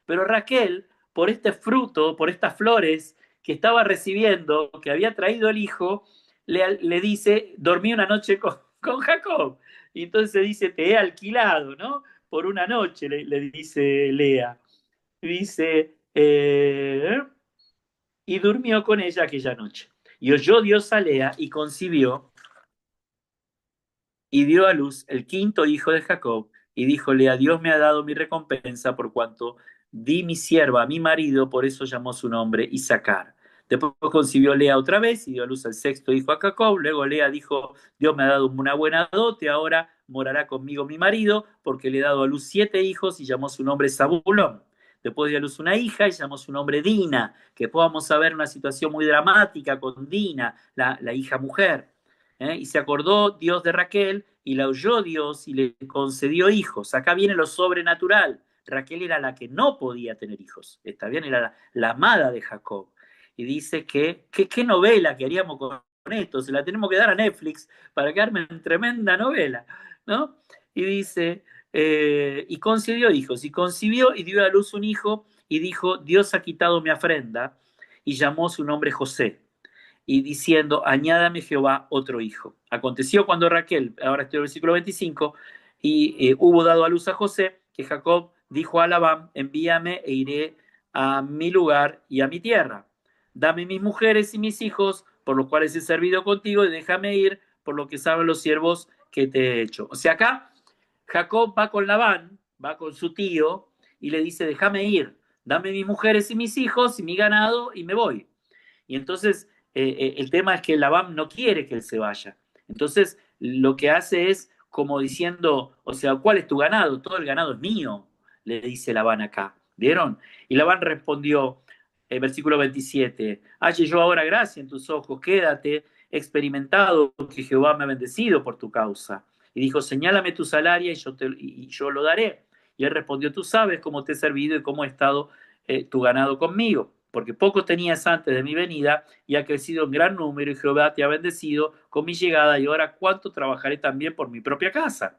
Speaker 1: Pero Raquel, por este fruto, por estas flores que estaba recibiendo, que había traído el hijo, le dice, dormí una noche con Jacob. Y entonces dice, te he alquilado, ¿no? Por una noche, le dice Lea. Dice, y durmió con ella aquella noche. Y oyó Dios a Lea y concibió y dio a luz el quinto hijo de Jacob, y díjole, a Dios me ha dado mi recompensa por cuanto di mi sierva a mi marido, por eso llamó su nombre Isaacar. Después concibió Lea otra vez y dio a luz al sexto hijo a Jacob. Luego Lea dijo, Dios me ha dado una buena dote, ahora morará conmigo mi marido, porque le he dado a luz 7 hijos y llamó su nombre Zabulón. Después dio a luz una hija y llamó su nombre Dina, que podamos saber una situación muy dramática con Dina, la hija mujer. Y se acordó Dios de Raquel y la oyó Dios y le concedió hijos. Acá viene lo sobrenatural. Raquel era la que no podía tener hijos. Está bien, era la amada de Jacob. Y dice que, qué novela que haríamos con esto, se la tenemos que dar a Netflix para que armen tremenda novela, ¿no? Y dice, y concedió hijos, y concibió y dio a luz un hijo, y dijo, Dios ha quitado mi afrenta, y llamó su nombre José y diciendo, añádame Jehová otro hijo. Aconteció cuando Raquel, ahora estoy en el versículo 25, y hubo dado a luz a José, que Jacob dijo a Labán, envíame e iré a mi lugar y a mi tierra. Dame mis mujeres y mis hijos, por los cuales he servido contigo, y déjame ir, por lo que saben los siervos que te he hecho. O sea, acá Jacob va con Labán, va con su tío, y le dice, déjame ir, dame mis mujeres y mis hijos y mi ganado, y me voy. Y entonces el tema es que Labán no quiere que él se vaya. Entonces lo que hace es como diciendo, o sea, ¿cuál es tu ganado? Todo el ganado es mío, le dice Labán acá. ¿Vieron? Y Labán respondió, versículo 27, halle yo ahora gracia en tus ojos, quédate experimentado que Jehová me ha bendecido por tu causa. Y dijo, señálame tu salario y yo lo daré. Y él respondió, tú sabes cómo te he servido y cómo he estado tu ganado conmigo, porque poco tenías antes de mi venida y ha crecido en gran número y Jehová te ha bendecido con mi llegada y ahora cuánto trabajaré también por mi propia casa.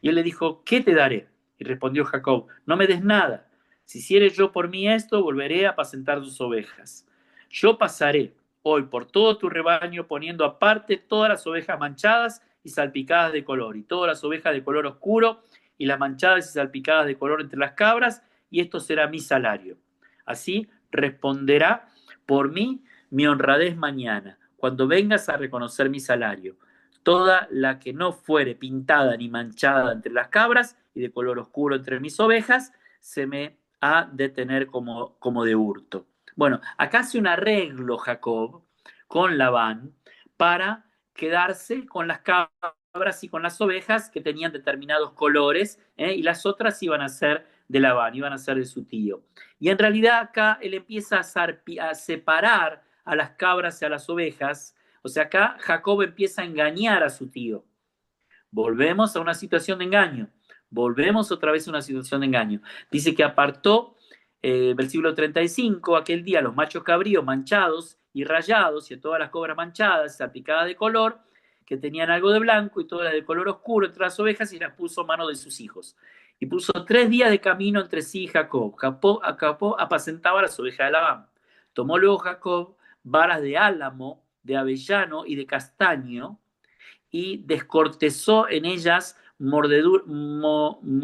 Speaker 1: Y él le dijo, ¿qué te daré? Y respondió Jacob, no me des nada. Si hiciere yo por mí esto, volveré a apacentar tus ovejas. Yo pasaré hoy por todo tu rebaño poniendo aparte todas las ovejas manchadas y salpicadas de color, y todas las ovejas de color oscuro, y las manchadas y salpicadas de color entre las cabras, y esto será mi salario. Así responderá por mí mi honradez mañana, cuando vengas a reconocer mi salario. Toda la que no fuere pintada ni manchada entre las cabras y de color oscuro entre mis ovejas, se me ha de tener como de hurto. Bueno, acá hace un arreglo Jacob con Labán para quedarse con las cabras y con las ovejas que tenían determinados colores, y las otras iban a ser de Labán, iban a ser de su tío. Y en realidad acá él empieza a separar a las cabras y a las ovejas. O sea, acá Jacob empieza a engañar a su tío. Volvemos a una situación de engaño. Volvemos otra vez a una situación de engaño. Dice que apartó, versículo 35, aquel día los machos cabríos manchados y rayados y a todas las cobras manchadas, salpicadas de color, que tenían algo de blanco y todas las de color oscuro entre las ovejas y las puso a mano de sus hijos. Y puso 3 días de camino entre sí y Jacob. Jacob apacentaba las ovejas de Labán. Tomó luego Jacob varas de álamo, de avellano y de castaño, y descortezó en ellas mondaduras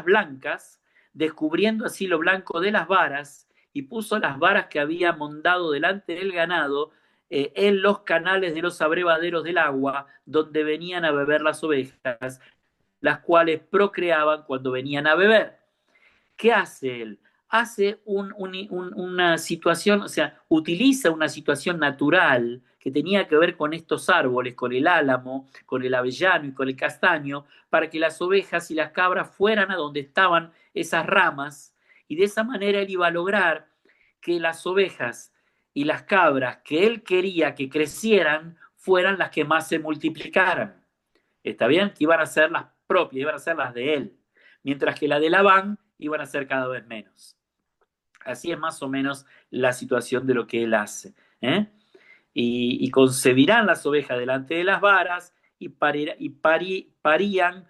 Speaker 1: blancas, descubriendo así lo blanco de las varas, y puso las varas que había mondado delante del ganado en los canales de los abrevaderos del agua, donde venían a beber las ovejas, las cuales procreaban cuando venían a beber. ¿Qué hace él? Hace una situación, o sea, utiliza una situación natural que tenía que ver con estos árboles, con el álamo, con el avellano y con el castaño, para que las ovejas y las cabras fueran a donde estaban esas ramas, y de esa manera él iba a lograr que las ovejas y las cabras que él quería que crecieran fueran las que más se multiplicaran. ¿Está bien? Que iban a ser las propias, iban a ser las de él. Mientras que la de Labán iban a ser cada vez menos. Así es más o menos la situación de lo que él hace. ¿Eh? Y concebirán las ovejas delante de las varas y parían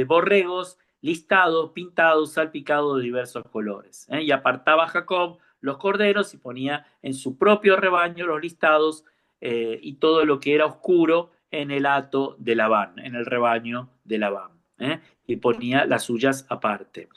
Speaker 1: borregos listados, pintados, salpicados de diversos colores. ¿Eh? Y apartaba Jacob los corderos y ponía en su propio rebaño los listados y todo lo que era oscuro en el hato de Labán, en el rebaño de Labán. Y ponía las suyas aparte.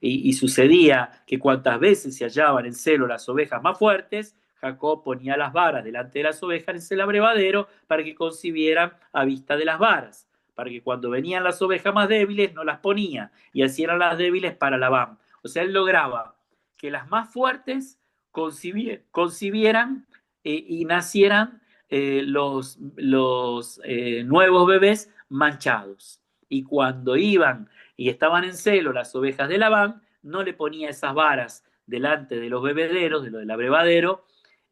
Speaker 1: Y sucedía que cuantas veces se hallaban en celo las ovejas más fuertes, Jacob ponía las varas delante de las ovejas en el abrevadero para que concibieran a vista de las varas, para que cuando venían las ovejas más débiles no las ponía, y así eran las débiles para Labán. O sea, él lograba que las más fuertes concibieran y nacieran los nuevos bebés manchados. Y cuando iban y estaban en celo las ovejas de Labán, no le ponía esas varas delante de los bebederos, de lo del abrevadero,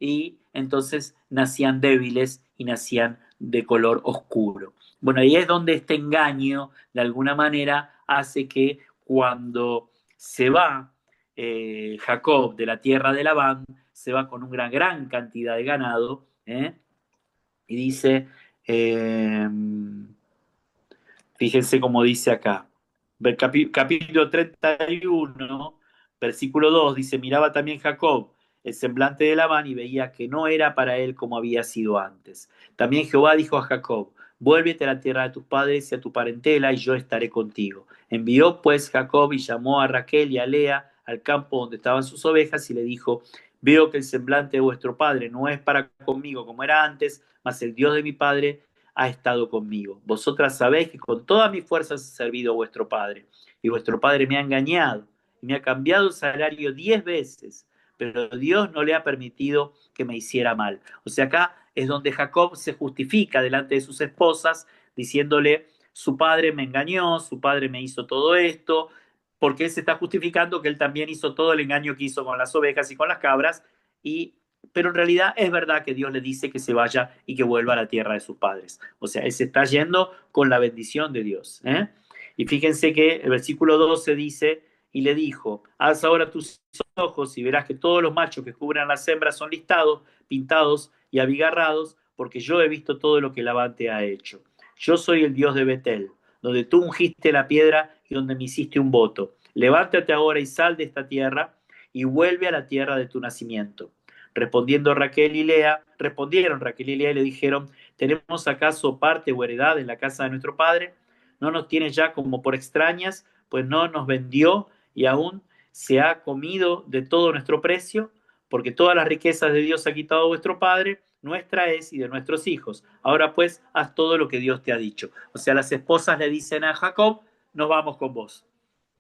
Speaker 1: y entonces nacían débiles y nacían de color oscuro. Bueno, ahí es donde este engaño, de alguna manera, hace que cuando se va Jacob de la tierra de Labán, se va con una gran cantidad de ganado, y dice, fíjense cómo dice acá, capítulo 31, versículo 2, dice, miraba también Jacob el semblante de Labán y veía que no era para él como había sido antes. También Jehová dijo a Jacob, vuélvete a la tierra de tus padres y a tu parentela y yo estaré contigo. Envió pues Jacob y llamó a Raquel y a Lea al campo donde estaban sus ovejas y le dijo, veo que el semblante de vuestro padre no es para conmigo como era antes, mas el Dios de mi padre ha estado conmigo. Vosotras sabéis que con todas mis fuerzas he servido a vuestro padre, y vuestro padre me ha engañado, y me ha cambiado el salario 10 veces, pero Dios no le ha permitido que me hiciera mal. O sea, acá es donde Jacob se justifica delante de sus esposas, diciéndole, su padre me engañó, su padre me hizo todo esto, porque él se está justificando que él también hizo todo el engaño que hizo con las ovejas y con las cabras, pero en realidad es verdad que Dios le dice que se vaya y que vuelva a la tierra de sus padres. O sea, él se está yendo con la bendición de Dios. Y fíjense que el versículo 12 dice, y le dijo, alza ahora tus ojos y verás que todos los machos que cubran las hembras son listados, pintados y abigarrados, porque yo he visto todo lo que Labán te ha hecho. Yo soy el Dios de Betel, donde tú ungiste la piedra y donde me hiciste un voto. Levántate ahora y sal de esta tierra y vuelve a la tierra de tu nacimiento. Respondieron Raquel y Lea y le dijeron, ¿tenemos acaso parte o heredad en la casa de nuestro padre? ¿No nos tiene ya como por extrañas? Pues no nos vendió y aún se ha comido de todo nuestro precio, porque todas las riquezas de Dios ha quitado vuestro padre, nuestra es y de nuestros hijos. Ahora pues, haz todo lo que Dios te ha dicho. O sea, las esposas le dicen a Jacob, nos vamos con vos.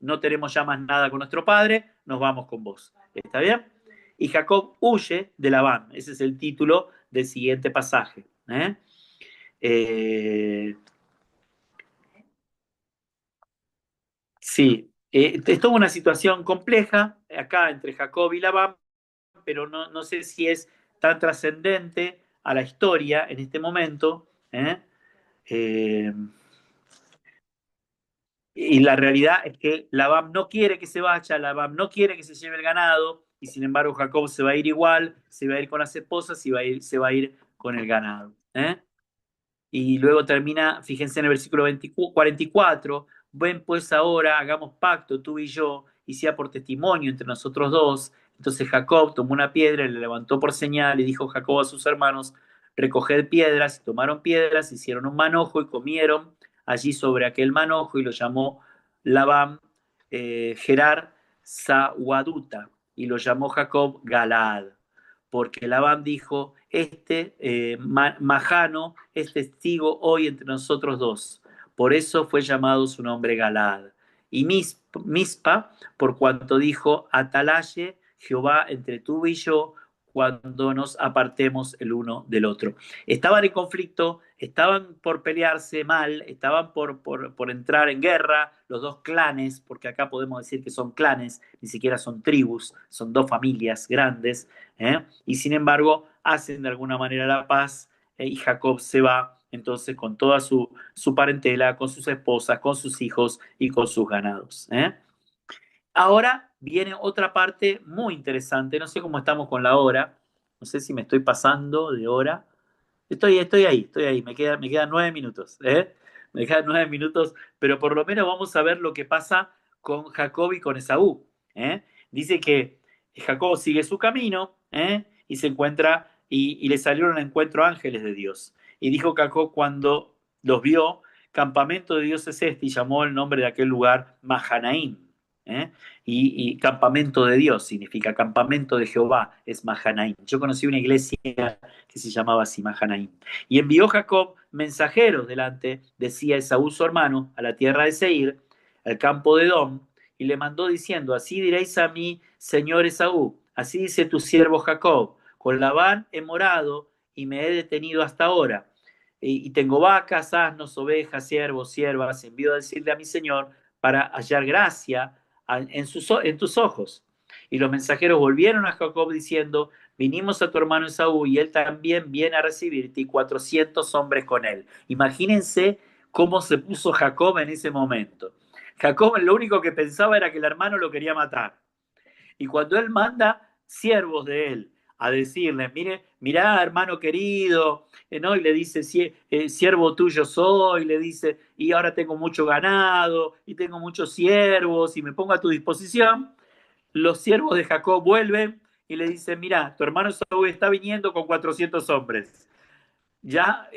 Speaker 1: No tenemos ya más nada con nuestro padre, nos vamos con vos. ¿Está bien? Y Jacob huye de Labán. Ese es el título del siguiente pasaje. Sí, es toda una situación compleja acá entre Jacob y Labán, pero no sé si es tan trascendente a la historia en este momento. Eh, y la realidad es que Labán no quiere que se vaya, Labán no quiere que se lleve el ganado, y sin embargo Jacob se va a ir igual, se va a ir con las esposas y se va a ir con el ganado. Y luego termina, fíjense en el versículo 44, ven pues ahora, hagamos pacto tú y yo, y sea por testimonio entre nosotros dos. Entonces Jacob tomó una piedra y le levantó por señal y dijo Jacob a sus hermanos, recoged piedras, y tomaron piedras, hicieron un manojo y comieron allí sobre aquel manojo y lo llamó Labán Gerar Sawaduta y lo llamó Jacob Galaad porque Labán dijo, Majano es testigo hoy entre nosotros dos. Por eso fue llamado su nombre Galaad. Y Mispa, por cuanto dijo, Atalaye, Jehová entre tú y yo, cuando nos apartemos el uno del otro. Estaban en conflicto, estaban por pelearse mal, estaban por entrar en guerra, los dos clanes, porque acá podemos decir que son clanes, ni siquiera son tribus, son dos familias grandes, y sin embargo hacen de alguna manera la paz, y Jacob se va entonces con toda su parentela, con sus esposas, con sus hijos y con sus ganados. ahora viene otra parte muy interesante. No sé cómo estamos con la hora. No sé si me estoy pasando de hora. Estoy ahí. Me quedan 9 minutos, ¿eh? Me quedan 9 minutos, pero por lo menos vamos a ver lo que pasa con Jacob y con Esaú, ¿eh? Dice que Jacob sigue su camino, ¿eh? Y se encuentra, y le salieron al encuentro ángeles de Dios. Y dijo Jacob cuando los vio, campamento de Dios es este, y llamó el nombre de aquel lugar Mahanaim, ¿eh? Y campamento de Dios significa campamento de Jehová, es Mahanaim. Yo conocí una iglesia que se llamaba así, Mahanaim. Y envió Jacob mensajeros delante, decía Esaú su hermano, a la tierra de Seir, al campo de Edom, y le mandó diciendo, así diréis a mí, señor Esaú, así dice tu siervo Jacob, con Labán he morado y me he detenido hasta ahora. Y tengo vacas, asnos, ovejas, siervos, siervas, envío a decirle a mi señor para hallar gracia en tus ojos. Y los mensajeros volvieron a Jacob diciendo, vinimos a tu hermano Esaú y él también viene a recibirte y 400 hombres con él. Imagínense cómo se puso Jacob en ese momento. Jacob lo único que pensaba era que el hermano lo quería matar. Y cuando él manda siervos de él a decirle, mire, mirá, hermano querido, ¿no? Y le dice, siervo tuyo soy, le dice, y ahora tengo mucho ganado, y tengo muchos siervos, y me pongo a tu disposición. Los siervos de Jacob vuelven y le dicen, mira, tu hermano Saúl está viniendo con 400 hombres. Ya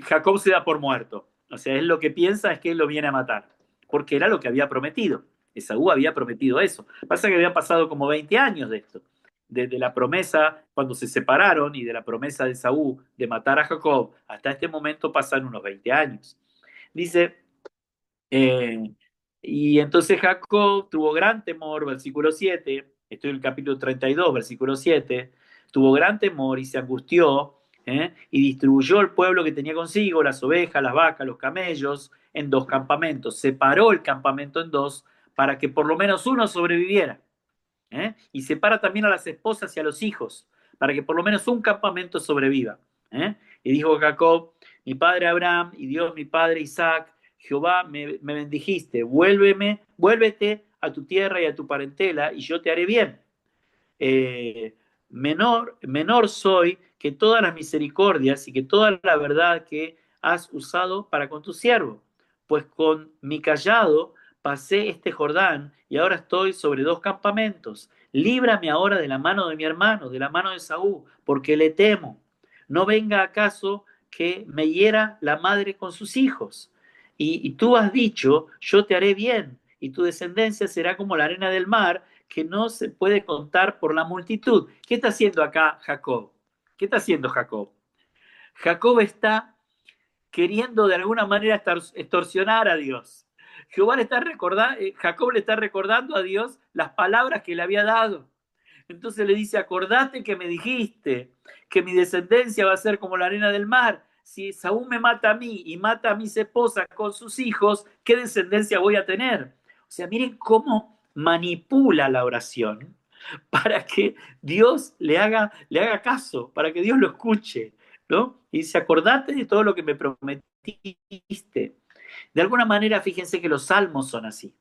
Speaker 1: Jacob se da por muerto. O sea, él lo que piensa es que él lo viene a matar, porque era lo que había prometido. Esaú había prometido eso. Pasa que habían pasado como 20 años de esto. Desde la promesa cuando se separaron y de la promesa de Esaú de matar a Jacob hasta este momento pasan unos 20 años. Dice, eh, y entonces Jacob tuvo gran temor, versículo 7, estoy en el capítulo 32, versículo 7, tuvo gran temor y se angustió, y distribuyó el pueblo que tenía consigo, las ovejas, las vacas, los camellos, en dos campamentos. Separó el campamento en dos para que por lo menos uno sobreviviera. Y separa también a las esposas y a los hijos, para que por lo menos un campamento sobreviva. Y dijo Jacob, mi padre Abraham y Dios mi padre Isaac, Jehová me bendijiste, vuélvete a tu tierra y a tu parentela y yo te haré bien. Menor soy que todas las misericordias y que toda la verdad que has usado para con tu siervo, pues con mi callado pasé este Jordán y ahora estoy sobre dos campamentos. Líbrame ahora de la mano de mi hermano, de la mano de Saúl, porque le temo. No venga acaso que me hiera la madre con sus hijos. Y tú has dicho, yo te haré bien, y tu descendencia será como la arena del mar, que no se puede contar por la multitud. ¿Qué está haciendo acá Jacob? ¿Qué está haciendo Jacob? Jacob está queriendo de alguna manera extorsionar a Dios. Jacob le está recordando a Dios las palabras que le había dado. Entonces le dice, acordate que me dijiste que mi descendencia va a ser como la arena del mar. Si Saúl me mata a mí y mata a mis esposas con sus hijos, ¿qué descendencia voy a tener? O sea, miren cómo manipula la oración para que Dios le haga caso, para que Dios lo escuche, ¿no? Y dice, acordate de todo lo que me prometiste. De alguna manera, fíjense que los salmos son así.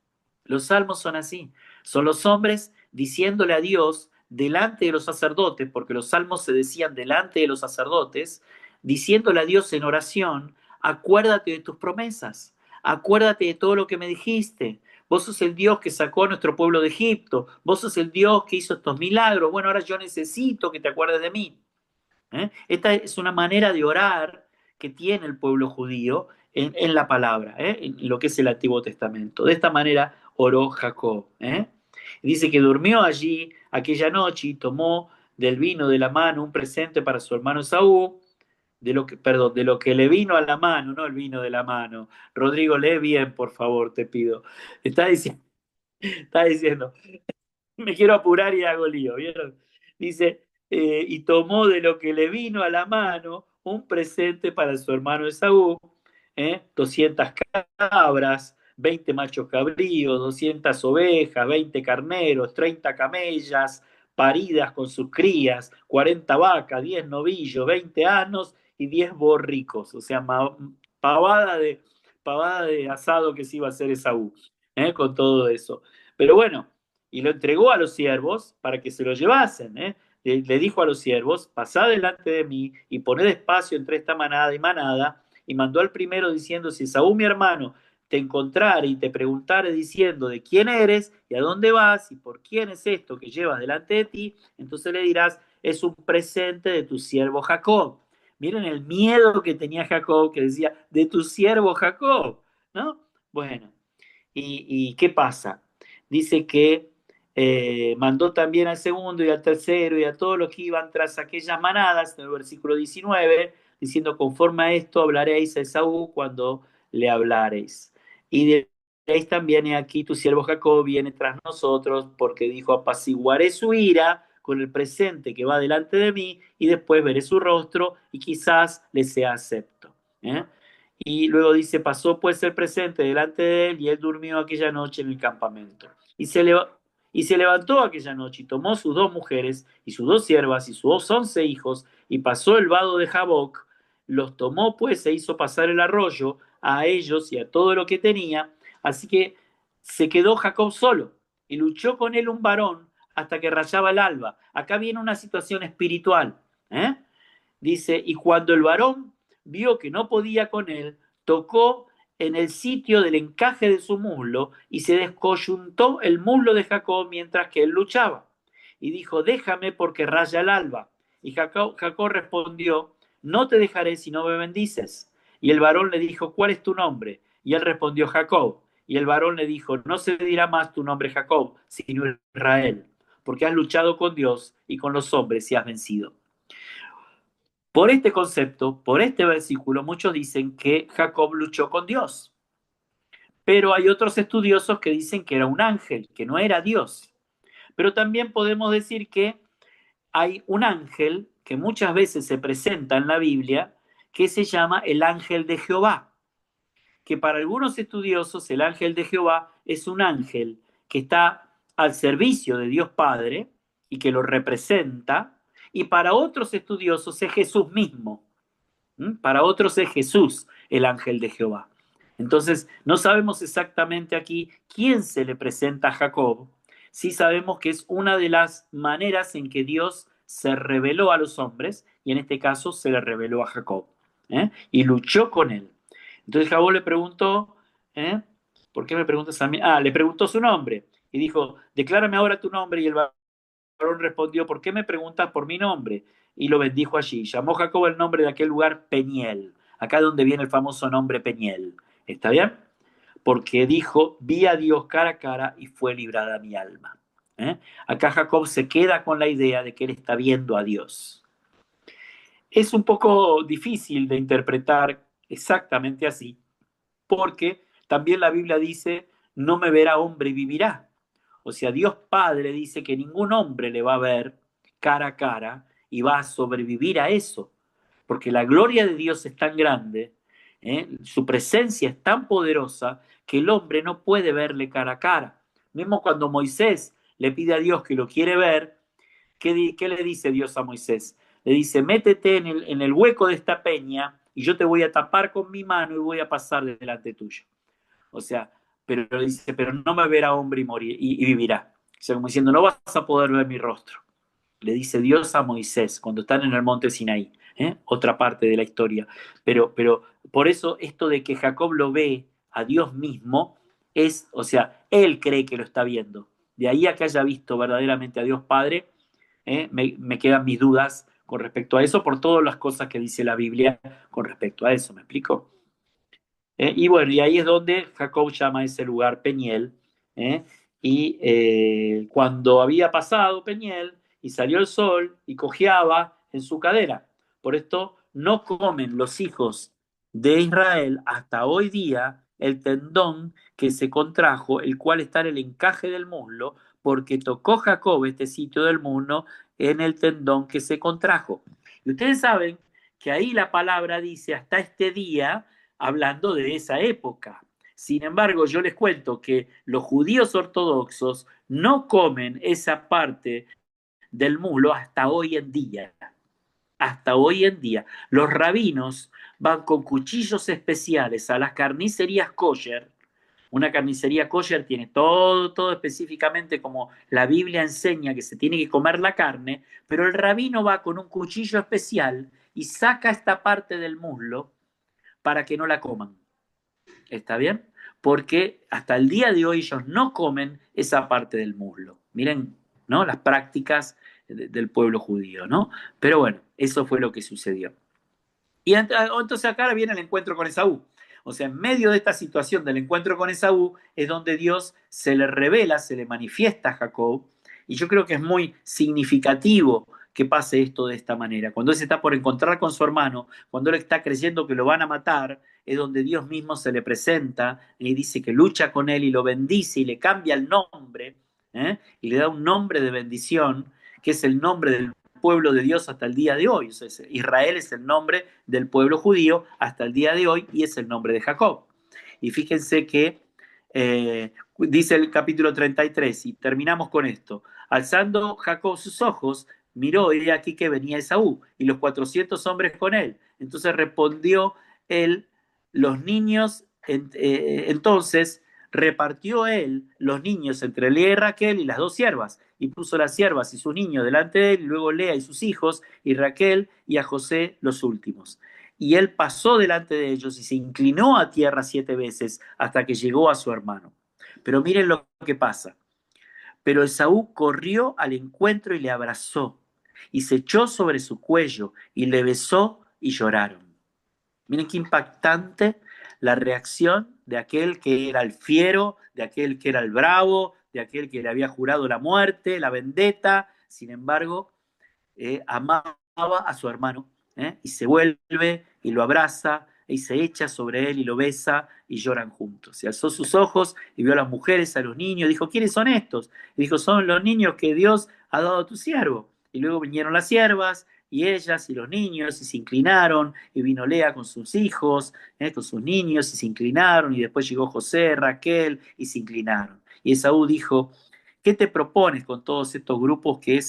Speaker 1: Los salmos son así. Son los hombres diciéndole a Dios delante de los sacerdotes, porque los salmos se decían delante de los sacerdotes, diciéndole a Dios en oración, acuérdate de tus promesas, acuérdate de todo lo que me dijiste. Vos sos el Dios que sacó a nuestro pueblo de Egipto, vos sos el Dios que hizo estos milagros, bueno, ahora yo necesito que te acuerdes de mí. Esta es una manera de orar que tiene el pueblo judío en la palabra, en lo que es el Antiguo Testamento. De esta manera oró Jacob. Dice que durmió allí aquella noche y tomó del vino de la mano un presente para su hermano Esaú, de lo que le vino a la mano, no el vino de la mano. Rodrigo, lee bien, por favor, te pido. Está diciendo, me quiero apurar y hago lío, ¿vieron? Dice, y tomó de lo que le vino a la mano un presente para su hermano Esaú, 200 cabras, 20 machos cabríos, 200 ovejas, 20 carneros, 30 camellas paridas con sus crías, 40 vacas, 10 novillos, 20 asnos y 10 borricos, o sea, pavada de asado que se iba a hacer Esaú, con todo eso. Pero bueno, y lo entregó a los siervos para que se lo llevasen. Le dijo a los siervos, pasad delante de mí y poned espacio entre esta manada y manada, y mandó al primero diciendo, si Esaú mi hermano te encontrare y te preguntare diciendo de quién eres y a dónde vas y por quién es esto que llevas delante de ti, entonces le dirás, es un presente de tu siervo Jacob. Miren el miedo que tenía Jacob, que decía, de tu siervo Jacob, ¿no? Bueno, ¿y qué pasa? Dice que mandó también al segundo y al tercero y a todos los que iban tras aquellas manadas, en el versículo 19, diciendo, conforme a esto hablaréis a Esaú cuando le hablareis. Y diréis también, he aquí tu siervo Jacob viene tras nosotros, porque dijo, apaciguaré su ira con el presente que va delante de mí, y después veré su rostro, y quizás le sea acepto. Y luego dice, pasó pues el presente delante de él, y él durmió aquella noche en el campamento. Y se levantó aquella noche, y tomó sus 2 mujeres, y sus 2 siervas, y sus 11 hijos, y pasó el vado de Jaboc, los tomó pues, e hizo pasar el arroyo a ellos y a todo lo que tenía, así que se quedó Jacob solo, y luchó con él un varón hasta que rayaba el alba. Acá viene una situación espiritual. Dice, y cuando el varón vio que no podía con él, tocó en el sitio del encaje de su muslo y se descoyuntó el muslo de Jacob mientras que él luchaba. Y dijo, déjame porque raya el alba. Y Jacob respondió, no te dejaré si no me bendices. Y el varón le dijo, ¿cuál es tu nombre? Y él respondió, Jacob. Y el varón le dijo, no se dirá más tu nombre Jacob, sino Israel, porque has luchado con Dios y con los hombres y has vencido. Por este concepto, por este versículo, muchos dicen que Jacob luchó con Dios. Pero hay otros estudiosos que dicen que era un ángel, que no era Dios. Pero también podemos decir que hay un ángel que muchas veces se presenta en la Biblia, que se llama el ángel de Jehová. Que para algunos estudiosos el ángel de Jehová es un ángel que está al servicio de Dios Padre y que lo representa, y para otros estudiosos es Jesús mismo. Para otros es Jesús el ángel de Jehová. Entonces, no sabemos exactamente aquí quién se le presenta a Jacob. Sí sabemos que es una de las maneras en que Dios se reveló a los hombres, y en este caso se le reveló a Jacob. Y luchó con él. Entonces Jacob le preguntó, ¿por qué me preguntas a mí? Le preguntó su nombre y dijo, declárame ahora tu nombre, y el varón respondió, ¿por qué me preguntas por mi nombre? Y lo bendijo allí. Llamó Jacob el nombre de aquel lugar Peniel, acá donde viene el famoso nombre Peniel. ¿Está bien? Porque dijo, vi a Dios cara a cara y fue librada mi alma. Acá Jacob se queda con la idea de que él está viendo a Dios. Es un poco difícil de interpretar exactamente así, porque también la Biblia dice, no me verá hombre y vivirá. O sea, Dios Padre dice que ningún hombre le va a ver cara a cara y va a sobrevivir a eso, porque la gloria de Dios es tan grande, su presencia es tan poderosa que el hombre no puede verle cara a cara. Mismo cuando Moisés le pide a Dios que lo quiere ver, ¿qué le dice Dios a Moisés? Le dice, métete en el hueco de esta peña y yo te voy a tapar con mi mano y voy a pasar delante tuyo. O sea, pero dice, pero no me verá hombre y morir y vivirá. O sea, como diciendo, no vas a poder ver mi rostro. Le dice Dios a Moisés cuando están en el monte Sinaí. Otra parte de la historia. Pero por eso esto de que Jacob lo ve a Dios mismo es, o sea, él cree que lo está viendo. De ahí a que haya visto verdaderamente a Dios Padre, me quedan mis dudas con respecto a eso por todas las cosas que dice la Biblia con respecto a eso. ¿Me explico? Y bueno, y ahí es donde Jacob llama a ese lugar Peniel. Y cuando había pasado Peniel y salió el sol y cojeaba en su cadera. Por esto no comen los hijos de Israel hasta hoy día el tendón que se contrajo, el cual está en el encaje del muslo, porque tocó Jacob este sitio del muslo en el tendón que se contrajo. Y ustedes saben que ahí la palabra dice hasta este día, hablando de esa época. Sin embargo, yo les cuento que los judíos ortodoxos no comen esa parte del muslo hasta hoy en día. Hasta hoy en día. Los rabinos van con cuchillos especiales a las carnicerías kosher Una carnicería kosher tiene todo específicamente como la Biblia enseña que se tiene que comer la carne, pero el rabino va con un cuchillo especial y saca esta parte del muslo para que no la coman. ¿Está bien? Porque hasta el día de hoy ellos no comen esa parte del muslo. Miren, ¿no? Las prácticas del pueblo judío, ¿no? Pero bueno, eso fue lo que sucedió. Y entonces acá viene el encuentro con Esaú. O sea, en medio de esta situación del encuentro con Esaú es donde Dios se le revela, se le manifiesta a Jacob. Y yo creo que es muy significativo que pase esto de esta manera. Cuando él se está por encontrar con su hermano, cuando él está creyendo que lo van a matar, es donde Dios mismo se le presenta y dice que lucha con él y lo bendice y le cambia el nombre, y le da un nombre de bendición, que es el nombre del pueblo de Dios hasta el día de hoy. O sea, Israel es el nombre del pueblo judío hasta el día de hoy y es el nombre de Jacob. Y fíjense que dice el capítulo 33, y terminamos con esto. Alzando Jacob sus ojos, miró y aquí que venía Esaú y los 400 hombres con él. Entonces respondió él, los niños, entonces repartió él los niños entre Lea y Raquel y las dos siervas, y puso las siervas y su niño delante de él, y luego Lea y sus hijos, y Raquel y a José los últimos. Y él pasó delante de ellos y se inclinó a tierra 7 veces hasta que llegó a su hermano. Pero miren lo que pasa. Pero Esaú corrió al encuentro y le abrazó, y se echó sobre su cuello, y le besó y lloraron. Miren qué impactante la reacción de aquel que era el fiero, de aquel que era el bravo, de aquel que le había jurado la muerte, la vendetta. Sin embargo, amaba a su hermano, y se vuelve y lo abraza y se echa sobre él y lo besa y lloran juntos. Se alzó sus ojos y vio a las mujeres, a los niños, dijo, ¿quiénes son estos? Y dijo, son los niños que Dios ha dado a tu siervo. Y luego vinieron las siervas y ellas y los niños y se inclinaron, y vino Lea con sus hijos, con sus niños y se inclinaron, y después llegó José, Raquel y se inclinaron. Y Esaú dijo, ¿qué te propones con todos estos grupos que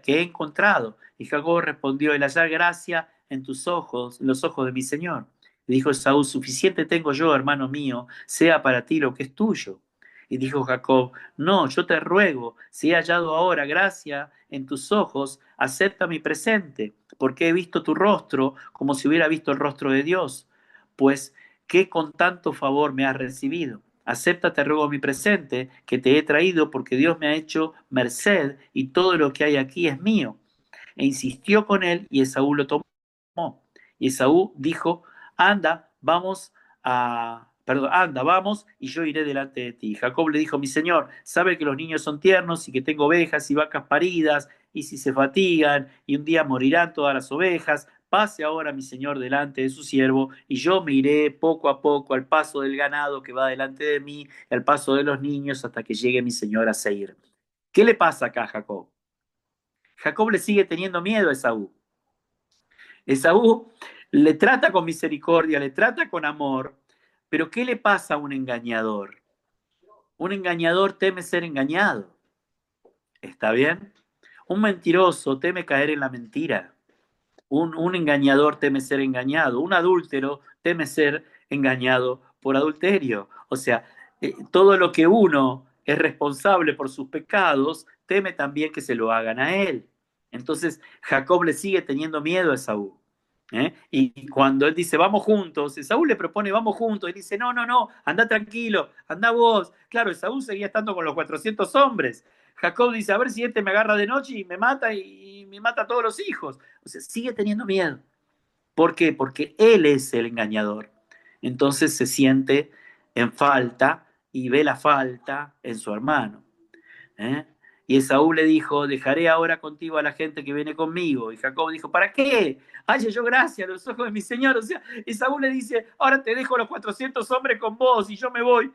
Speaker 1: he encontrado? Y Jacob respondió, el hallar gracia en tus ojos, en los ojos de mi Señor. Y dijo Esaú, suficiente tengo yo, hermano mío, sea para ti lo que es tuyo. Y dijo Jacob, no, yo te ruego, si he hallado ahora gracia en tus ojos, acepta mi presente, porque he visto tu rostro como si hubiera visto el rostro de Dios. Pues, ¿qué con tanto favor me has recibido? Acepta, te ruego, mi presente que te he traído, porque Dios me ha hecho merced y todo lo que hay aquí es mío. E insistió con él y Esaú lo tomó. Y Esaú dijo, anda, vamos, y yo iré delante de ti. Jacob le dijo, mi señor, sabe que los niños son tiernos y que tengo ovejas y vacas paridas, y si se fatigan y un día morirán todas las ovejas, pase ahora mi señor delante de su siervo, y yo me iré poco a poco al paso del ganado que va delante de mí, al paso de los niños, hasta que llegue mi señor a Seir. ¿Qué le pasa acá a Jacob? Jacob le sigue teniendo miedo a Esaú. Esaú le trata con misericordia, le trata con amor, pero ¿qué le pasa a un engañador? Un engañador teme ser engañado. ¿Está bien? Un mentiroso teme caer en la mentira. Un engañador teme ser engañado. Un adúltero teme ser engañado por adulterio. O sea, todo lo que uno es responsable por sus pecados, teme también que se lo hagan a él. Entonces, Jacob le sigue teniendo miedo a Esaú. Y cuando él dice, vamos juntos, Esaú le propone, vamos juntos, y dice, no, anda tranquilo, anda vos. Claro, Esaú seguía estando con los 400 hombres. Jacob dice, a ver si este me agarra de noche y me mata y me mata a todos los hijos. O sea, sigue teniendo miedo. ¿Por qué? Porque él es el engañador. Entonces se siente en falta y ve la falta en su hermano. ¿eh? Y Esaú le dijo, dejaré ahora contigo a la gente que viene conmigo. Y Jacob dijo, ¿para qué? Halle yo gracia a los ojos de mi señor. O sea, Esaú le dice, ahora te dejo los 400 hombres con vos y yo me voy.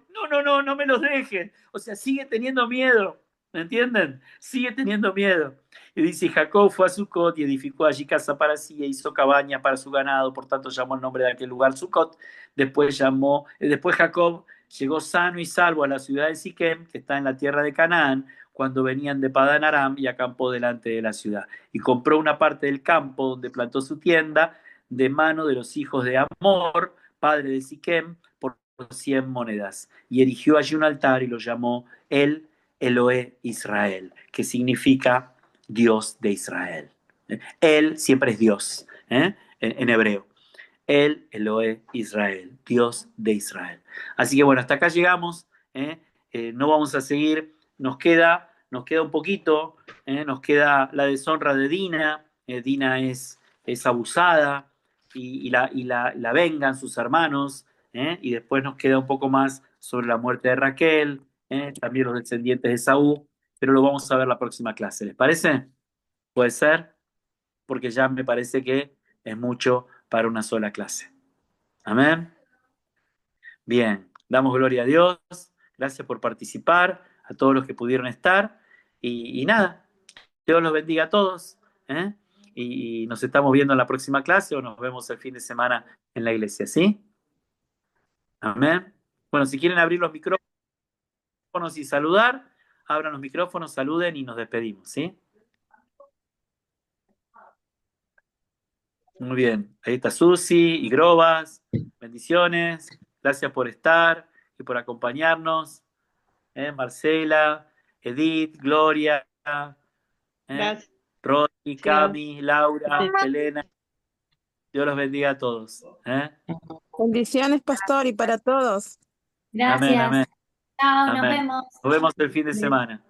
Speaker 1: No me los dejes. O sea, sigue teniendo miedo. ¿Me entienden? Sigue teniendo miedo. Y dice, Jacob fue a Sucot y edificó allí casa para sí e hizo cabaña para su ganado. Por tanto, llamó el nombre de aquel lugar Sucot. Después Jacob llegó sano y salvo a la ciudad de Siquem, que está en la tierra de Canaán, cuando venían de Padán Aram, y acampó delante de la ciudad. Y compró una parte del campo donde plantó su tienda de mano de los hijos de Amor, padre de Siquem, por 100 monedas y erigió allí un altar y lo llamó el Eloé Israel, que significa Dios de Israel. Él siempre es Dios, en hebreo. El Eloé Israel, Dios de Israel. Así que bueno, hasta acá llegamos. No vamos a seguir. Nos queda un poquito. Nos queda la deshonra de Dina. Dina es abusada y la vengan sus hermanos. Y después nos queda un poco más sobre la muerte de Raquel. También los descendientes de Saúl. Pero lo vamos a ver la próxima clase. ¿Les parece? ¿Puede ser? Porque ya me parece que es mucho para una sola clase. Amén. Bien, damos gloria a Dios. Gracias por participar, a todos los que pudieron estar. Y nada, Dios los bendiga a todos. ¿eh? Y nos estamos viendo en la próxima clase o nos vemos el fin de semana en la iglesia, ¿sí? Amén. Bueno, si quieren abrir los micrófonos y saludar, abran los micrófonos, saluden y nos despedimos, ¿sí? Muy bien, ahí está Susi y Grobas, bendiciones, gracias por estar y por acompañarnos, Marcela, Edith, Gloria,
Speaker 6: Gracias.
Speaker 1: Rosy, Cami, Laura, Elena, Dios los bendiga a todos.
Speaker 5: Bendiciones, pastor, y para todos.
Speaker 1: Amén,
Speaker 2: Gracias.
Speaker 1: amén,
Speaker 2: Chao, nos
Speaker 1: amén.
Speaker 2: vemos.
Speaker 1: Nos vemos el fin de semana.